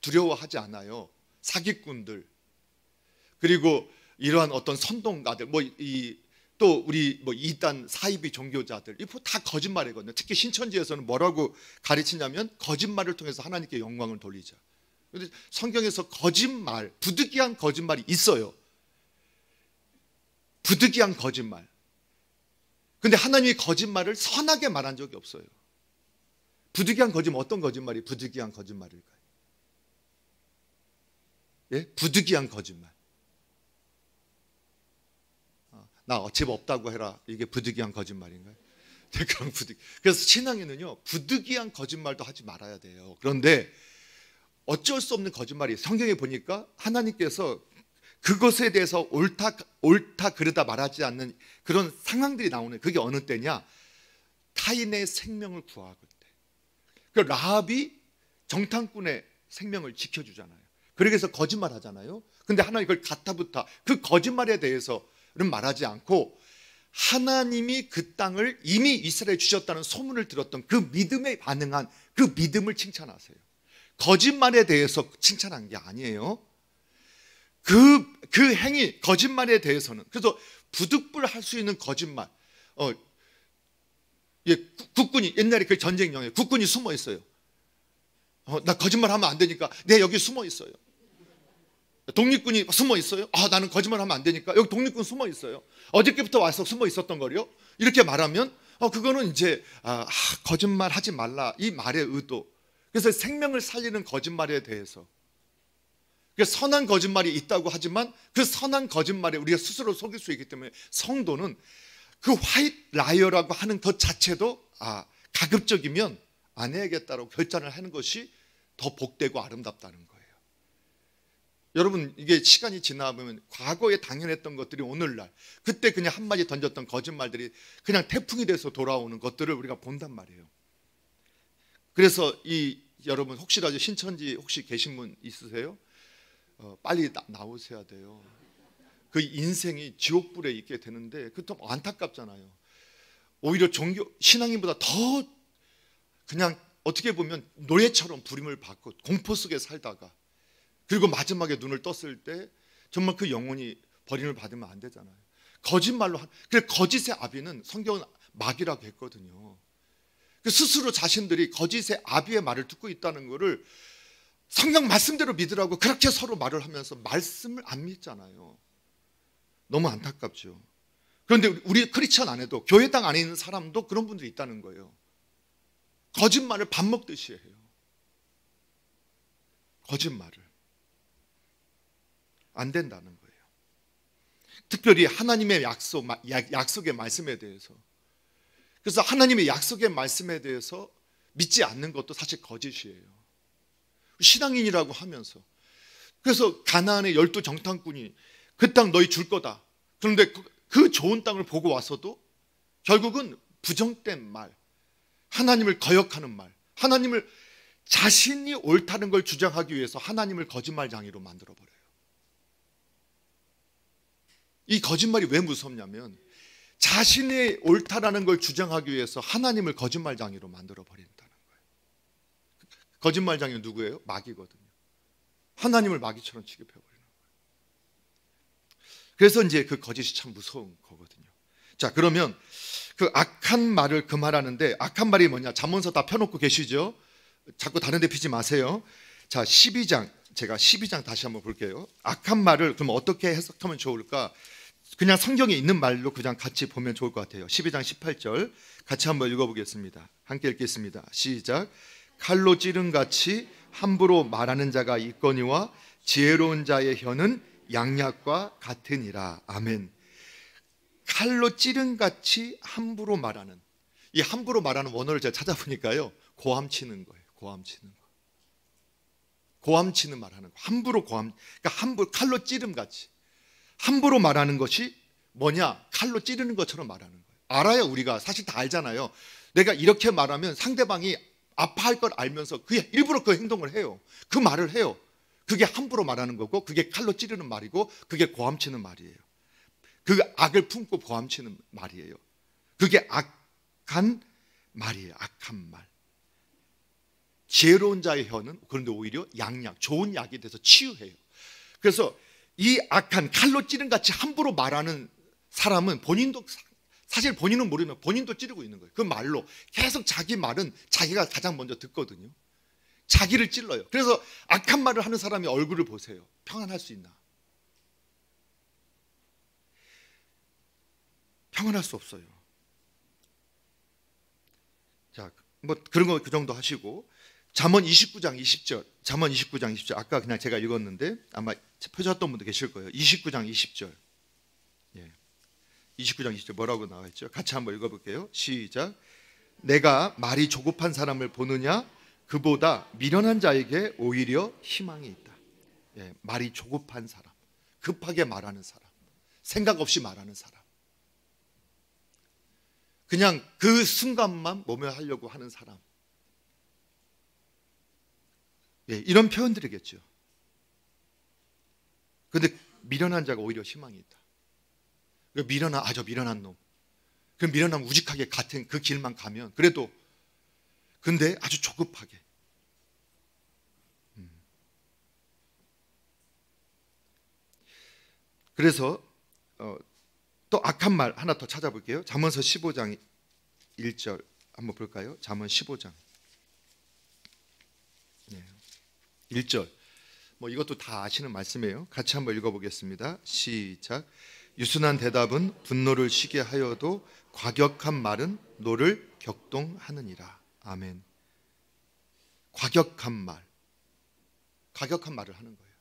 S1: 두려워하지 않아요. 사기꾼들, 그리고 이러한 어떤 선동가들, 또 우리 이단 사이비 종교자들, 이거 다 거짓말이거든요. 특히 신천지에서는 뭐라고 가르치냐면 거짓말을 통해서 하나님께 영광을 돌리자. 근데 성경에서 거짓말, 부득이한 거짓말이 있어요. 부득이한 거짓말. 근데 하나님이 거짓말을 선하게 말한 적이 없어요. 부득이한 거짓말, 어떤 거짓말이 부득이한 거짓말일까요? 예? 부득이한 거짓말. 나 집 없다고 해라. 이게 부득이한 거짓말인가요? 그래서 신앙에는요, 부득이한 거짓말도 하지 말아야 돼요. 그런데 어쩔 수 없는 거짓말이 성경에 보니까 하나님께서 그것에 대해서 옳다 그르다 말하지 않는 그런 상황들이 나오는, 그게 어느 때냐? 타인의 생명을 구하고 때. 그 라합이 정탐꾼의 생명을 지켜주잖아요. 그래서 거짓말 하잖아요. 근데 하나님 그걸 가타부타, 그 거짓말에 대해서는 말하지 않고 하나님이 그 땅을 이미 이스라엘에 주셨다는 소문을 들었던 그 믿음에 반응한 그 믿음을 칭찬하세요. 거짓말에 대해서 칭찬한 게 아니에요. 그 행위, 거짓말에 대해서는. 그래서 부득불할 수 있는 거짓말. 국군이, 옛날에 그 전쟁 영화에 국군이 숨어 있어요. 나 거짓말 하면 안 되니까 내 여기 숨어 있어요. 독립군이 숨어 있어요. 나는 거짓말 하면 안 되니까 여기 독립군 숨어 있어요. 어저께부터 와서 숨어 있었던 거요. 이렇게 말하면 그거는 이제 거짓말 하지 말라, 이 말의 의도. 그래서 생명을 살리는 거짓말에 대해서, 선한 거짓말이 있다고 하지만 그 선한 거짓말에 우리가 스스로 속일 수 있기 때문에 성도는 그 화이트 라이어라고 하는 것 자체도 가급적이면 안 해야겠다라고 결단을 하는 것이 더 복되고 아름답다는 거예요. 여러분, 이게 시간이 지나보면 과거에 당연했던 것들이 오늘날, 그때 그냥 한마디 던졌던 거짓말들이 그냥 태풍이 돼서 돌아오는 것들을 우리가 본단 말이에요. 그래서 여러분 혹시라도 신천지 혹시 계신 분 있으세요? 빨리 나오셔야 돼요. 그 인생이 지옥불에 있게 되는데 그것도 안타깝잖아요. 오히려 신앙인보다 더 그냥 어떻게 보면 노예처럼 부림을 받고 공포 속에 살다가, 그리고 마지막에 눈을 떴을 때 정말 그 영혼이 버림을 받으면 안 되잖아요. 거짓말로 그래, 거짓의 아비는 성경은 마귀라고 했거든요. 스스로 자신들이 거짓의 아비의 말을 듣고 있다는 것을 성경 말씀대로 믿으라고 그렇게 서로 말을 하면서 말씀을 안 믿잖아요. 너무 안타깝죠. 그런데 우리 크리스천 안에도, 교회당 안에 있는 사람도 그런 분들이 있다는 거예요. 거짓말을 밥 먹듯이 해요. 거짓말을. 안 된다는 거예요. 특별히 하나님의 약속의 말씀에 대해서. 그래서 하나님의 약속의 말씀에 대해서 믿지 않는 것도 사실 거짓이에요. 신앙인이라고 하면서. 그래서 가나안의 12 정탐꾼이 그 땅 너희 줄 거다. 그런데 그 좋은 땅을 보고 와서도 결국은 부정된 말, 하나님을 거역하는 말, 하나님을 자신이 옳다는 걸 주장하기 위해서 하나님을 거짓말장이로 만들어버려요. 이 거짓말이 왜 무섭냐면 자신의 옳다라는 걸 주장하기 위해서 하나님을 거짓말장이로 만들어버린다는 거예요. 거짓말장이는 누구예요? 마귀거든요. 하나님을 마귀처럼 취급해버리는 거예요. 그래서 이제 그 거짓이 참 무서운 거거든요. 자, 그러면 그 악한 말을 금하라는데, 악한 말이 뭐냐? 잠언서 다 펴놓고 계시죠? 자꾸 다른 데 피지 마세요. 자, 12장, 제가 12장 다시 한번 볼게요. 악한 말을 그럼 어떻게 해석하면 좋을까? 그냥 성경에 있는 말로 그냥 같이 보면 좋을 것 같아요. 12장 18절 같이 한번 읽어보겠습니다. 함께 읽겠습니다. 시작. 칼로 찌른같이 함부로 말하는 자가 있거니와 지혜로운 자의 혀는 양약과 같으니라. 아멘. 칼로 찌른같이 함부로 말하는, 이 함부로 말하는 원어를 제가 찾아보니까요, 고함치는 거예요. 고함치는 거. 고함치는 말하는 거. 함부로 그러니까 함부로 칼로 찌름같이. 함부로 말하는 것이 뭐냐? 칼로 찌르는 것처럼 말하는 거예요. 알아요, 우리가. 사실 다 알잖아요. 내가 이렇게 말하면 상대방이 아파할 걸 알면서 그게 일부러 그 행동을 해요. 그 말을 해요. 그게 함부로 말하는 거고, 그게 칼로 찌르는 말이고, 그게 고함치는 말이에요. 그 악을 품고 고함치는 말이에요. 그게 악한 말이에요. 악한 말. 지혜로운 자의 혀는 그런데 오히려 양약, 좋은 약이 돼서 치유해요. 그래서 이 악한 칼로 찌른 같이 함부로 말하는 사람은 본인도 사실 본인은 모르는 본인도 찌르고 있는 거예요. 그 말로 계속 자기 말은 자기가 가장 먼저 듣거든요. 자기를 찔러요. 그래서 악한 말을 하는 사람의 얼굴을 보세요. 평안할 수 있나? 평안할 수 없어요. 자, 뭐 그런 거 그 정도 하시고 잠언 29장 20절. 잠언 29장 20절. 아까 그냥 제가 읽었는데 아마 펴셨던 분도 계실 거예요. 29장 20절. 예. 29장 20절 뭐라고 나와 있죠? 같이 한번 읽어 볼게요. 시작. 내가 말이 조급한 사람을 보느냐? 그보다 미련한 자에게 오히려 희망이 있다. 예, 말이 조급한 사람, 급하게 말하는 사람, 생각 없이 말하는 사람, 그냥 그 순간만 모면하려고 하는 사람, 예, 이런 표현들이겠죠. 그런데 미련한 자가 오히려 희망이 있다. 미련한 저 미련한 놈, 그 미련한 우직하게 같은 그 길만 가면 그래도 근데 아주 조급하게 그래서 또 악한 말 하나 더 찾아볼게요. 잠언서 15장 1절 한번 볼까요? 잠언 15장 1절. 뭐 이것도 다 아시는 말씀이에요. 같이 한번 읽어보겠습니다. 시작. 유순한 대답은 분노를 쉬게 하여도 과격한 말은 노를 격동하느니라. 아멘. 과격한 말, 과격한 말을 하는 거예요.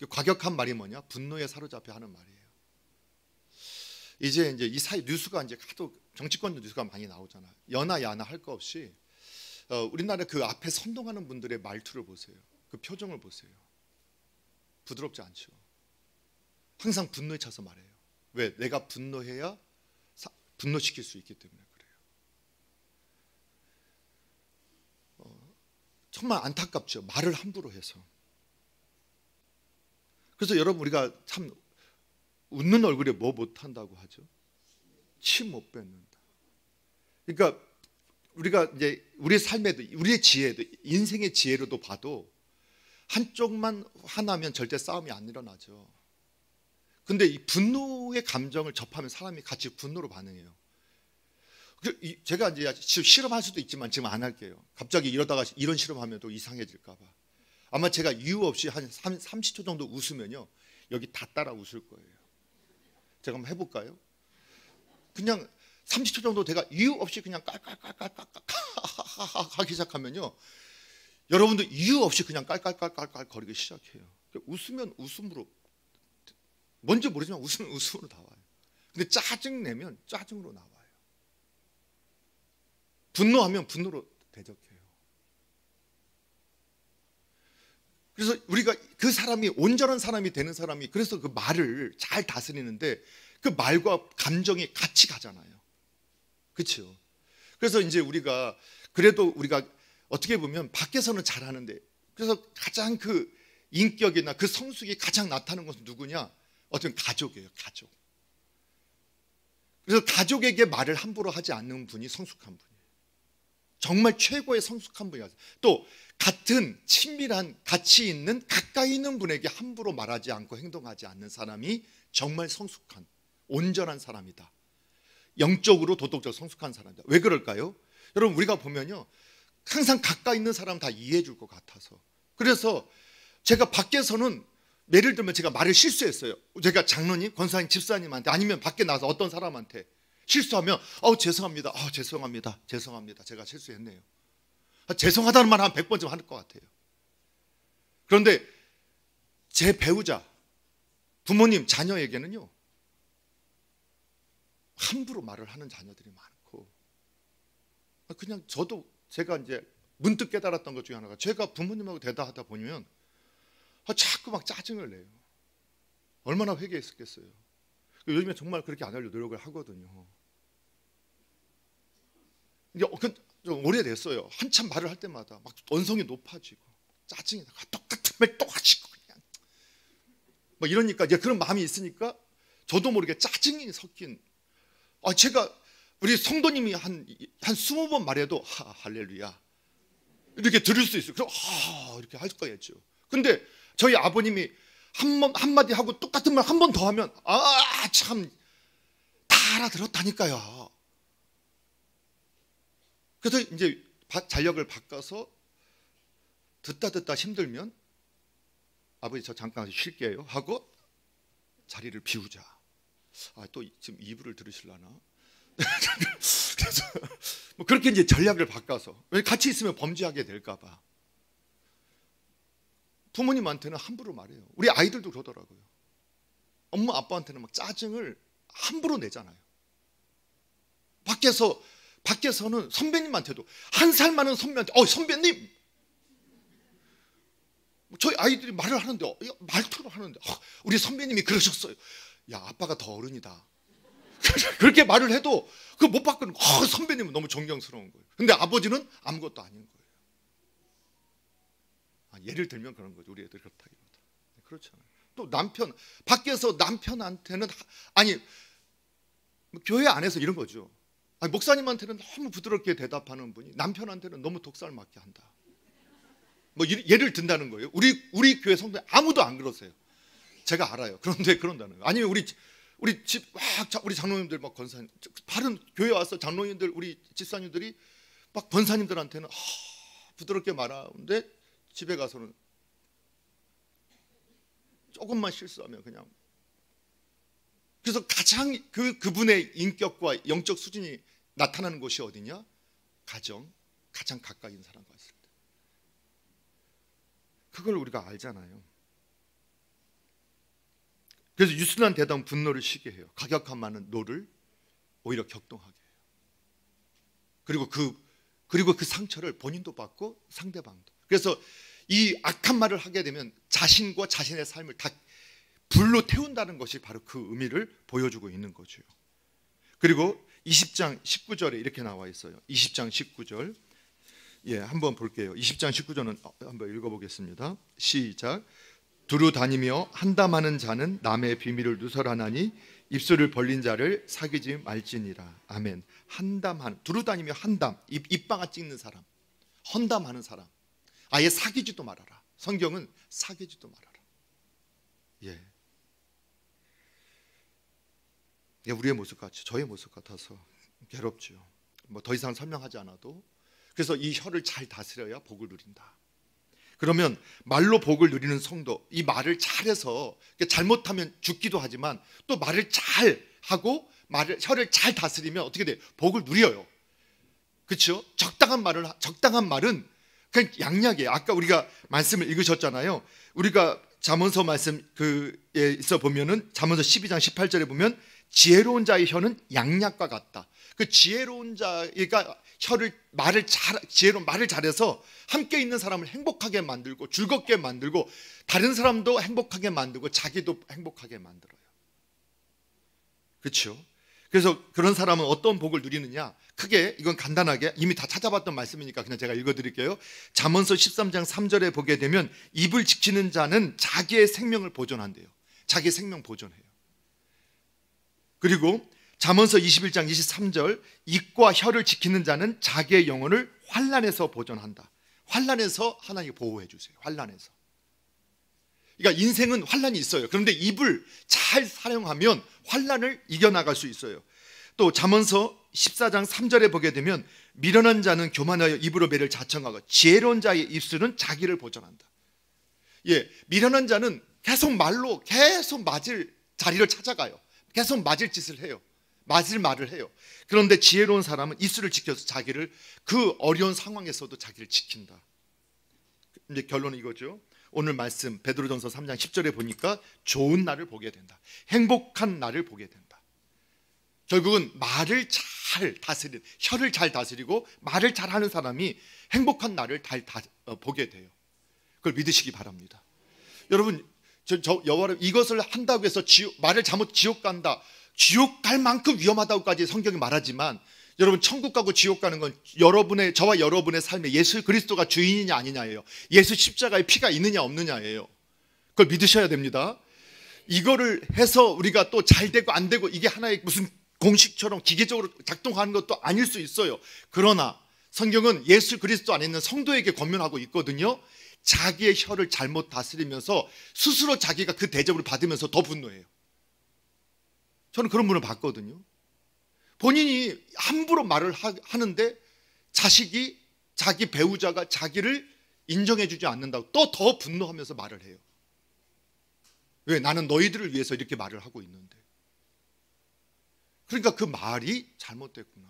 S1: 과격한 말이 뭐냐? 분노에 사로잡혀 하는 말이에요. 이제 이 사이 뉴스가 이제 하도 정치권 뉴스가 많이 나오잖아요. 여나 야나 할 거 없이 우리나라 그 앞에 선동하는 분들의 말투를 보세요. 그 표정을 보세요. 부드럽지 않죠. 항상 분노에 차서 말해요. 왜? 내가 분노해야 분노시킬 수 있기 때문에 그래요. 정말 안타깝죠. 말을 함부로 해서. 그래서 여러분 우리가 참 웃는 얼굴에 뭐 못한다고 하죠? 침 못 뱉는다. 그러니까 우리가 이제 우리의 삶에도 우리의 지혜도 인생의 지혜로도 봐도 한쪽만 화나면 절대 싸움이 안 일어나죠. 근데 이 분노의 감정을 접하면 사람이 같이 분노로 반응해요. 제가 이제 실험할 수도 있지만 지금 안 할게요. 갑자기 이러다가 이런 실험하면 또 이상해질까 봐. 아마 제가 이유 없이 한 30초 정도 웃으면요 여기 다 따라 웃을 거예요. 제가 한번 해볼까요? 그냥 30초 정도 제가 이유 없이 그냥 깔깔깔깔깔 하기 시작하면요 여러분도 이유 없이 그냥 깔깔깔깔 거리기 시작해요. 웃으면 웃음으로 뭔지 모르지만 웃으면 웃음으로 나와요. 근데 짜증 내면 짜증으로 나와요. 분노하면 분노로 대적해요. 그래서 우리가 그 사람이 온전한 사람이 되는 사람이 그래서 그 말을 잘 다스리는데 그 말과 감정이 같이 가잖아요. 그렇죠? 그래서 이제 우리가 그래도 우리가 어떻게 보면 밖에서는 잘하는데 그래서 가장 그 인격이나 그 성숙이 가장 나타나는 것은 누구냐? 어떤 가족이에요. 가족. 그래서 가족에게 말을 함부로 하지 않는 분이 성숙한 분이에요. 정말 최고의 성숙한 분이에요. 또 같은 친밀한 가치 있는 가까이 있는 분에게 함부로 말하지 않고 행동하지 않는 사람이 정말 성숙한 온전한 사람이다. 영적으로 도덕적으로 성숙한 사람이다. 왜 그럴까요? 여러분 우리가 보면요 항상 가까이 있는 사람 다 이해해 줄 것 같아서 그래서 제가 밖에서는 예를 들면 제가 말을 실수했어요. 제가 장로님, 권사님, 집사님한테 아니면 밖에 나가서 어떤 사람한테 실수하면 죄송합니다. 죄송합니다. 제가 실수했네요. 죄송하다는 말 한 100번쯤 할 것 같아요. 그런데 제 배우자, 부모님, 자녀에게는요 함부로 말을 하는 자녀들이 많고 그냥 제가 이제 문득 깨달았던 것 중에 하나가 제가 부모님하고 대화하다 보면 자꾸 막 짜증을 내요. 얼마나 회개했었겠어요. 요즘에 정말 그렇게 안 하려고 노력을 하거든요. 이게 좀 오래됐어요. 한참 말을 할 때마다 막 언성이 높아지고 짜증이 나고 똑같은 말 또 하시고 그냥 뭐 이러니까 이제 그런 마음이 있으니까 저도 모르게 짜증이 섞인 제가 우리 성도님이 한 20번 말해도 할렐루야 이렇게 들을 수 있어요. 그럼 이렇게 할 거겠죠. 근데 저희 아버님이 한마디 하고 똑같은 말 한 번 더 하면 참 다 알아들었다니까요. 그래서 이제 전력을 바꿔서 듣다 힘들면 아버지 저 잠깐 쉴게요 하고 자리를 비우자. 또 지금 이불을 들으실라나? 그래서 뭐 그렇게 이제 전략을 바꿔서 같이 있으면 범죄하게 될까봐 부모님한테는 함부로 말해요. 우리 아이들도 그러더라고요. 엄마 아빠한테는 막 짜증을 함부로 내잖아요. 밖에서는 선배님한테도 한 살 많은 선배한테 선배님 저희 아이들이 말을 하는데 말투를 하는데 우리 선배님이 그러셨어요. 야 아빠가 더 어른이다. 그렇게 말을 해도 그거 못 바꾸는 선배님은 너무 존경스러운 거예요. 근데 아버지는 아무것도 아닌 거예요. 예를 들면 그런 거죠. 우리 애들 그렇다기보다. 그렇잖아요. 또 밖에서 남편한테는 교회 안에서 이런 거죠. 목사님한테는 너무 부드럽게 대답하는 분이 남편한테는 너무 독살 맞게 한다. 뭐 예를 든다는 거예요. 우리 교회 성도 아무도 안 그러세요. 제가 알아요. 그런데 그런다는 거예요. 아니면 우리 장로님들 막 권사님 바른 교회 와서 장로님들 우리 집사님들이 막 권사님들한테는 부드럽게 말하는데 집에 가서는 조금만 실수하면 그냥. 그래서 가장 그분의 인격과 영적 수준이 나타나는 곳이 어디냐? 가정, 가장 가까이 있는 사람과 있을 때. 그걸 우리가 알잖아요. 그래서 유순한 대답은 분노를 쉬게 해요. 가격한 말은 노를 오히려 격동하게 해요. 그리고 그 상처를 본인도 받고 상대방도. 그래서 이 악한 말을 하게 되면 자신과 자신의 삶을 다 불로 태운다는 것이 바로 그 의미를 보여주고 있는 거죠. 그리고 20장 19절에 이렇게 나와 있어요. 20장 19절. 한번 볼게요. 20장 19절은 한번 읽어보겠습니다. 시작. 두루 다니며 한담하는 자는 남의 비밀을 누설하나니 입술을 벌린 자를 사귀지 말지니라. 아멘. 두루 다니며 한담, 입방아 찍는 사람, 헌담하는 사람, 아예 사귀지도 말아라. 성경은 사귀지도 말아라. 우리의 모습 같이 저의 모습 같아서 괴롭죠. 뭐 더 이상 설명하지 않아도. 그래서 이 혀를 잘 다스려야 복을 누린다. 그러면 말로 복을 누리는 성도, 이 말을 잘해서 잘못하면 죽기도 하지만 또 말을 잘 하고 혀를 잘 다스리면 어떻게 돼요? 복을 누려요. 그렇죠? 적당한 말은 그냥 양약이에요. 아까 우리가 말씀을 읽으셨잖아요. 우리가 잠언서 말씀 그에 있어 보면은 잠언서 12장 18절에 보면 지혜로운 자의 혀는 양약과 같다. 그 지혜로운 자가 지혜로운 말을 잘해서 함께 있는 사람을 행복하게 만들고 즐겁게 만들고 다른 사람도 행복하게 만들고 자기도 행복하게 만들어요. 그렇죠? 그래서 그런 사람은 어떤 복을 누리느냐? 크게 이건 간단하게 이미 다 찾아봤던 말씀이니까 그냥 제가 읽어드릴게요. 잠언서 13장 3절에 보게 되면 입을 지키는 자는 자기의 생명을 보존한대요. 자기의 생명 보존해요. 그리고 잠언서 21장 23절 입과 혀를 지키는 자는 자기의 영혼을 환난에서 보존한다. 환난에서 하나님이 보호해 주세요. 환난에서. 그러니까 인생은 환난이 있어요. 그런데 입을 잘 사용하면 환난을 이겨나갈 수 있어요. 또 잠언서 14장 3절에 보게 되면 미련한 자는 교만하여 입으로 매를 자청하고 지혜로운 자의 입술은 자기를 보존한다. 미련한 자는 계속 말로 계속 맞을 자리를 찾아가요. 계속 맞을 짓을 해요. 맞을 말을 해요. 그런데 지혜로운 사람은 입술을 지켜서 자기를 그 어려운 상황에서도 자기를 지킨다. 이제 결론은 이거죠. 오늘 말씀 베드로전서 3장 10절에 보니까 좋은 날을 보게 된다. 행복한 날을 보게 된다. 결국은 말을 잘 다스리는, 혀를 잘 다스리고 말을 잘하는 사람이 행복한 날을 보게 돼요. 그걸 믿으시기 바랍니다. 여러분, 이것을 한다고 해서 말을 잘못 지옥 간다. 지옥 갈 만큼 위험하다고까지 성경이 말하지만 여러분, 천국 가고 지옥 가는 건 저와 여러분의 삶에 예수 그리스도가 주인이냐 아니냐예요. 예수 십자가의 피가 있느냐 없느냐예요. 그걸 믿으셔야 됩니다. 이거를 해서 우리가 또 잘 되고 안 되고 이게 하나의 무슨 공식처럼 기계적으로 작동하는 것도 아닐 수 있어요. 그러나 성경은 예수 그리스도 안에 있는 성도에게 권면하고 있거든요. 자기의 혀를 잘못 다스리면서 스스로 자기가 그 대접을 받으면서 더 분노해요. 저는 그런 분을 봤거든요. 본인이 함부로 말을 하는데 자식이, 자기 배우자가 자기를 인정해주지 않는다고 또 더 분노하면서 말을 해요. 왜? 나는 너희들을 위해서 이렇게 말을 하고 있는데. 그러니까 그 말이 잘못됐구나.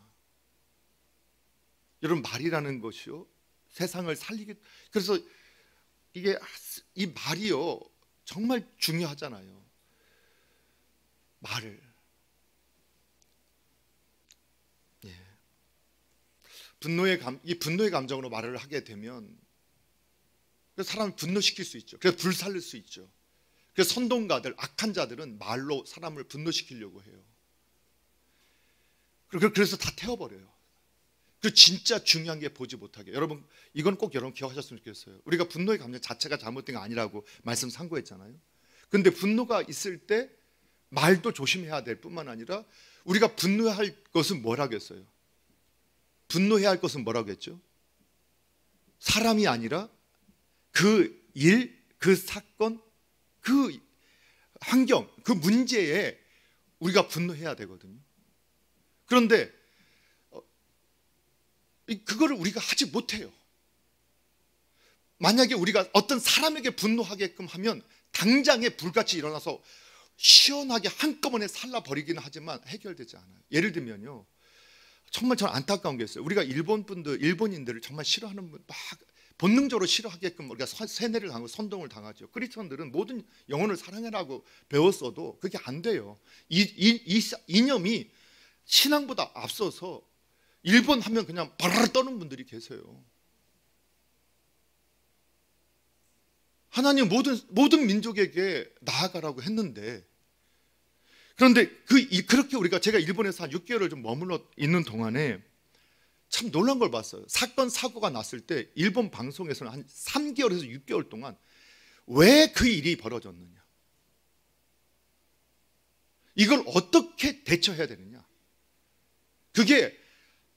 S1: 여러분, 말이라는 것이요, 세상을 살리게, 그래서 이게 이 말이요 정말 중요하잖아요. 말을, 예. 이 분노의 감정으로 말을 하게 되면 사람을 분노시킬 수 있죠. 그래서 불살릴 수 있죠. 그래서 선동가들, 악한 자들은 말로 사람을 분노시키려고 해요. 그래서 다 태워버려요. 그 진짜 중요한 게 보지 못하게. 여러분, 이건 꼭 여러분 기억하셨으면 좋겠어요. 우리가 분노의 감정 자체가 잘못된 거 아니라고 말씀 상고했잖아요. 근데 분노가 있을 때 말도 조심해야 될 뿐만 아니라 우리가 분노할 것은 뭐라고 했어요? 분노해야 할 것은 뭐라고 했죠? 사람이 아니라 그 일, 그 사건, 그 환경, 그 문제에 우리가 분노해야 되거든요. 그런데 그거를 우리가 하지 못해요. 만약에 우리가 어떤 사람에게 분노하게끔 하면 당장에 불같이 일어나서 시원하게 한꺼번에 살라버리기는 하지만 해결되지 않아요. 예를 들면요, 정말 저는 안타까운 게 있어요. 우리가 일본인들을 정말 싫어하는 분, 막 본능적으로 싫어하게끔 우리가 세뇌를 당하고 선동을 당하죠. 크리스천들은 모든 영혼을 사랑해라고 배웠어도 그게 안 돼요. 이 이념이 신앙보다 앞서서 일본 하면 그냥 바라라 떠는 분들이 계세요. 하나님 모든 민족에게 나아가라고 했는데, 그런데 그렇게 제가 일본에서 한 6개월을 좀 머물러 있는 동안에 참 놀란 걸 봤어요. 사건 사고가 났을 때 일본 방송에서는 한 3개월에서 6개월 동안 왜 그 일이 벌어졌느냐, 이걸 어떻게 대처해야 되느냐, 그게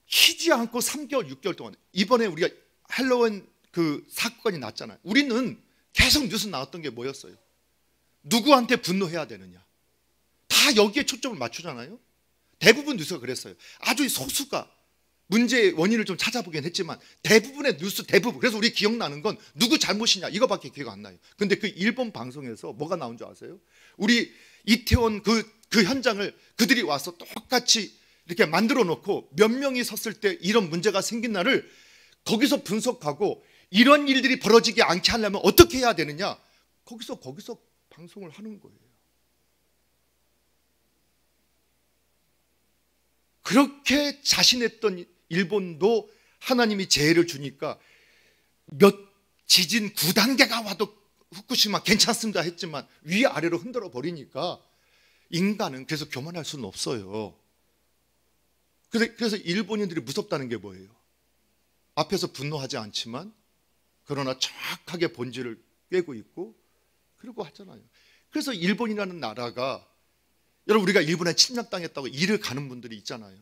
S1: 쉬지 않고 3개월, 6개월 동안. 이번에 우리가 할로윈 그 사건이 났잖아요. 우리는 계속 뉴스 나왔던 게 뭐였어요? 누구한테 분노해야 되느냐, 다 여기에 초점을 맞추잖아요. 대부분 뉴스가 그랬어요. 아주 소수가 문제의 원인을 좀 찾아보긴 했지만 대부분의 뉴스, 그래서 우리 기억나는 건 누구 잘못이냐 이거밖에 기억 안 나요. 근데 그 일본 방송에서 뭐가 나온 줄 아세요? 우리 이태원 그 현장을 그들이 와서 똑같이 이렇게 만들어 놓고 몇 명이 섰을 때 이런 문제가 생긴 날을 거기서 분석하고 이런 일들이 벌어지지 않게 하려면 어떻게 해야 되느냐, 거기서 방송을 하는 거예요. 그렇게 자신했던 일본도 하나님이 재해를 주니까 몇 지진 9단계가 와도 후쿠시마 괜찮습니다 했지만 위아래로 흔들어 버리니까 인간은 그래서 교만할 수는 없어요. 그래서 일본인들이 무섭다는 게 뭐예요? 앞에서 분노하지 않지만 그러나 정확하게 본질을 꿰고 있고 그러고 하잖아요. 그래서 일본이라는 나라가, 여러분, 우리가 일본에 침략당했다고 일을 가는 분들이 있잖아요.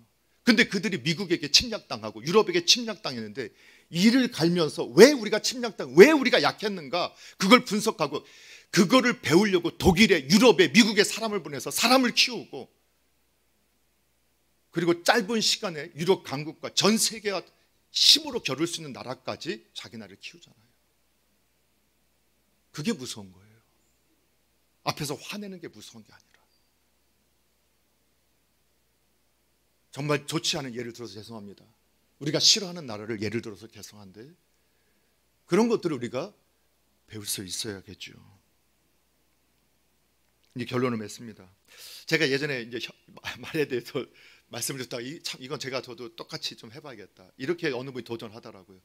S1: 근데 그들이 미국에게 침략당하고 유럽에게 침략당했는데 이를 갈면서 왜 우리가 왜 우리가 약했는가, 그걸 분석하고 그거를 배우려고 독일에, 유럽에, 미국에 사람을 보내서 사람을 키우고, 그리고 짧은 시간에 유럽 강국과 전 세계가 힘으로 겨룰 수 있는 나라까지 자기 나라를 키우잖아요. 그게 무서운 거예요. 앞에서 화내는 게 무서운 게 아니라. 정말 좋지 않은 예를 들어서 죄송합니다. 우리가 싫어하는 나라를 예를 들어서 죄송한데 그런 것들을 우리가 배울 수 있어야겠죠. 이제 결론을 맺습니다. 제가 예전에 이제 말에 대해서 말씀을 드렸다가 이건 저도 똑같이 좀 해봐야겠다, 이렇게 어느 분이 도전하더라고요.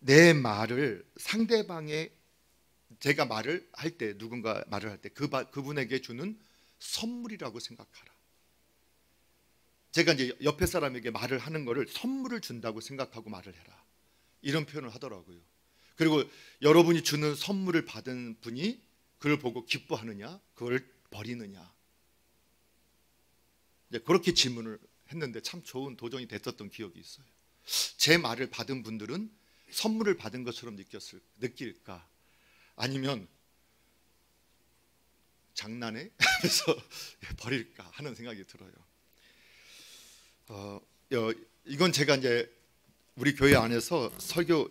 S1: 내 말을 상대방의, 제가 말을 할 때, 누군가 말을 할 때 그분에게 주는 선물이라고 생각하라. 제가 이제 옆에 사람에게 말을 하는 거를 선물을 준다고 생각하고 말을 해라, 이런 표현을 하더라고요. 그리고 여러분이 주는 선물을 받은 분이 그걸 보고 기뻐하느냐, 그걸 버리느냐. 이제 그렇게 질문을 했는데 참 좋은 도전이 됐었던 기억이 있어요. 제 말을 받은 분들은 선물을 받은 것처럼 느낄까? 아니면 장난해? 그래서 버릴까 하는 생각이 들어요. 이건 제가 이제 우리 교회 안에서 설교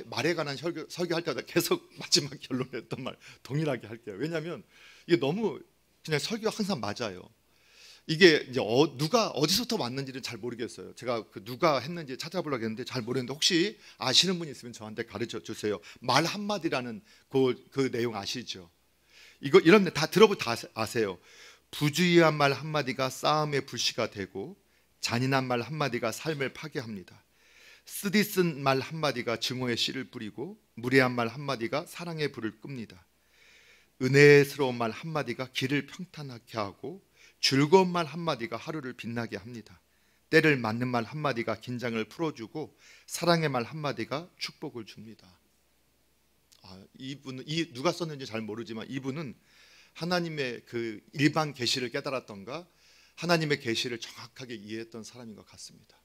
S1: 말에 관한 설교할 때마다 계속 마지막 결론에 했던 말 동일하게 할게요. 왜냐하면 이게 너무 그냥 설교가 항상 맞아요. 이게 이제 누가 어디서부터 왔는지는 잘 모르겠어요. 제가 그 누가 했는지 찾아보려고 했는데 잘 모르겠는데 혹시 아시는 분 있으면 저한테 가르쳐 주세요. 말 한마디라는 그 내용 아시죠? 이거 이런 다 들어보면 다 아세요. 부주의한 말 한마디가 싸움의 불씨가 되고 잔인한 말 한마디가 삶을 파괴합니다. 쓰디쓴 말 한마디가 증오의 씨를 뿌리고 무례한 말 한마디가 사랑의 불을 끕니다. 은혜스러운 말 한마디가 길을 평탄하게 하고 즐거운 말 한마디가 하루를 빛나게 합니다. 때를 맞는 말 한마디가 긴장을 풀어주고 사랑의 말 한마디가 축복을 줍니다. 이분은 누가 썼는지 잘 모르지만 이분은 하나님의 그 일반 계시를 깨달았던가 하나님의 계시를 정확하게 이해했던 사람인 것 같습니다.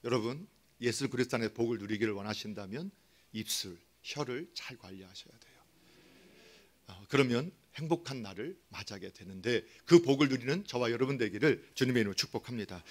S1: 여러분 예수 그리스도 안에 복을 누리기를 원하신다면 입술, 혀를 잘 관리하셔야 돼요. 그러면 행복한 날을 맞이하게 되는데 그 복을 누리는 저와 여러분 되기를 주님의 이름으로 축복합니다.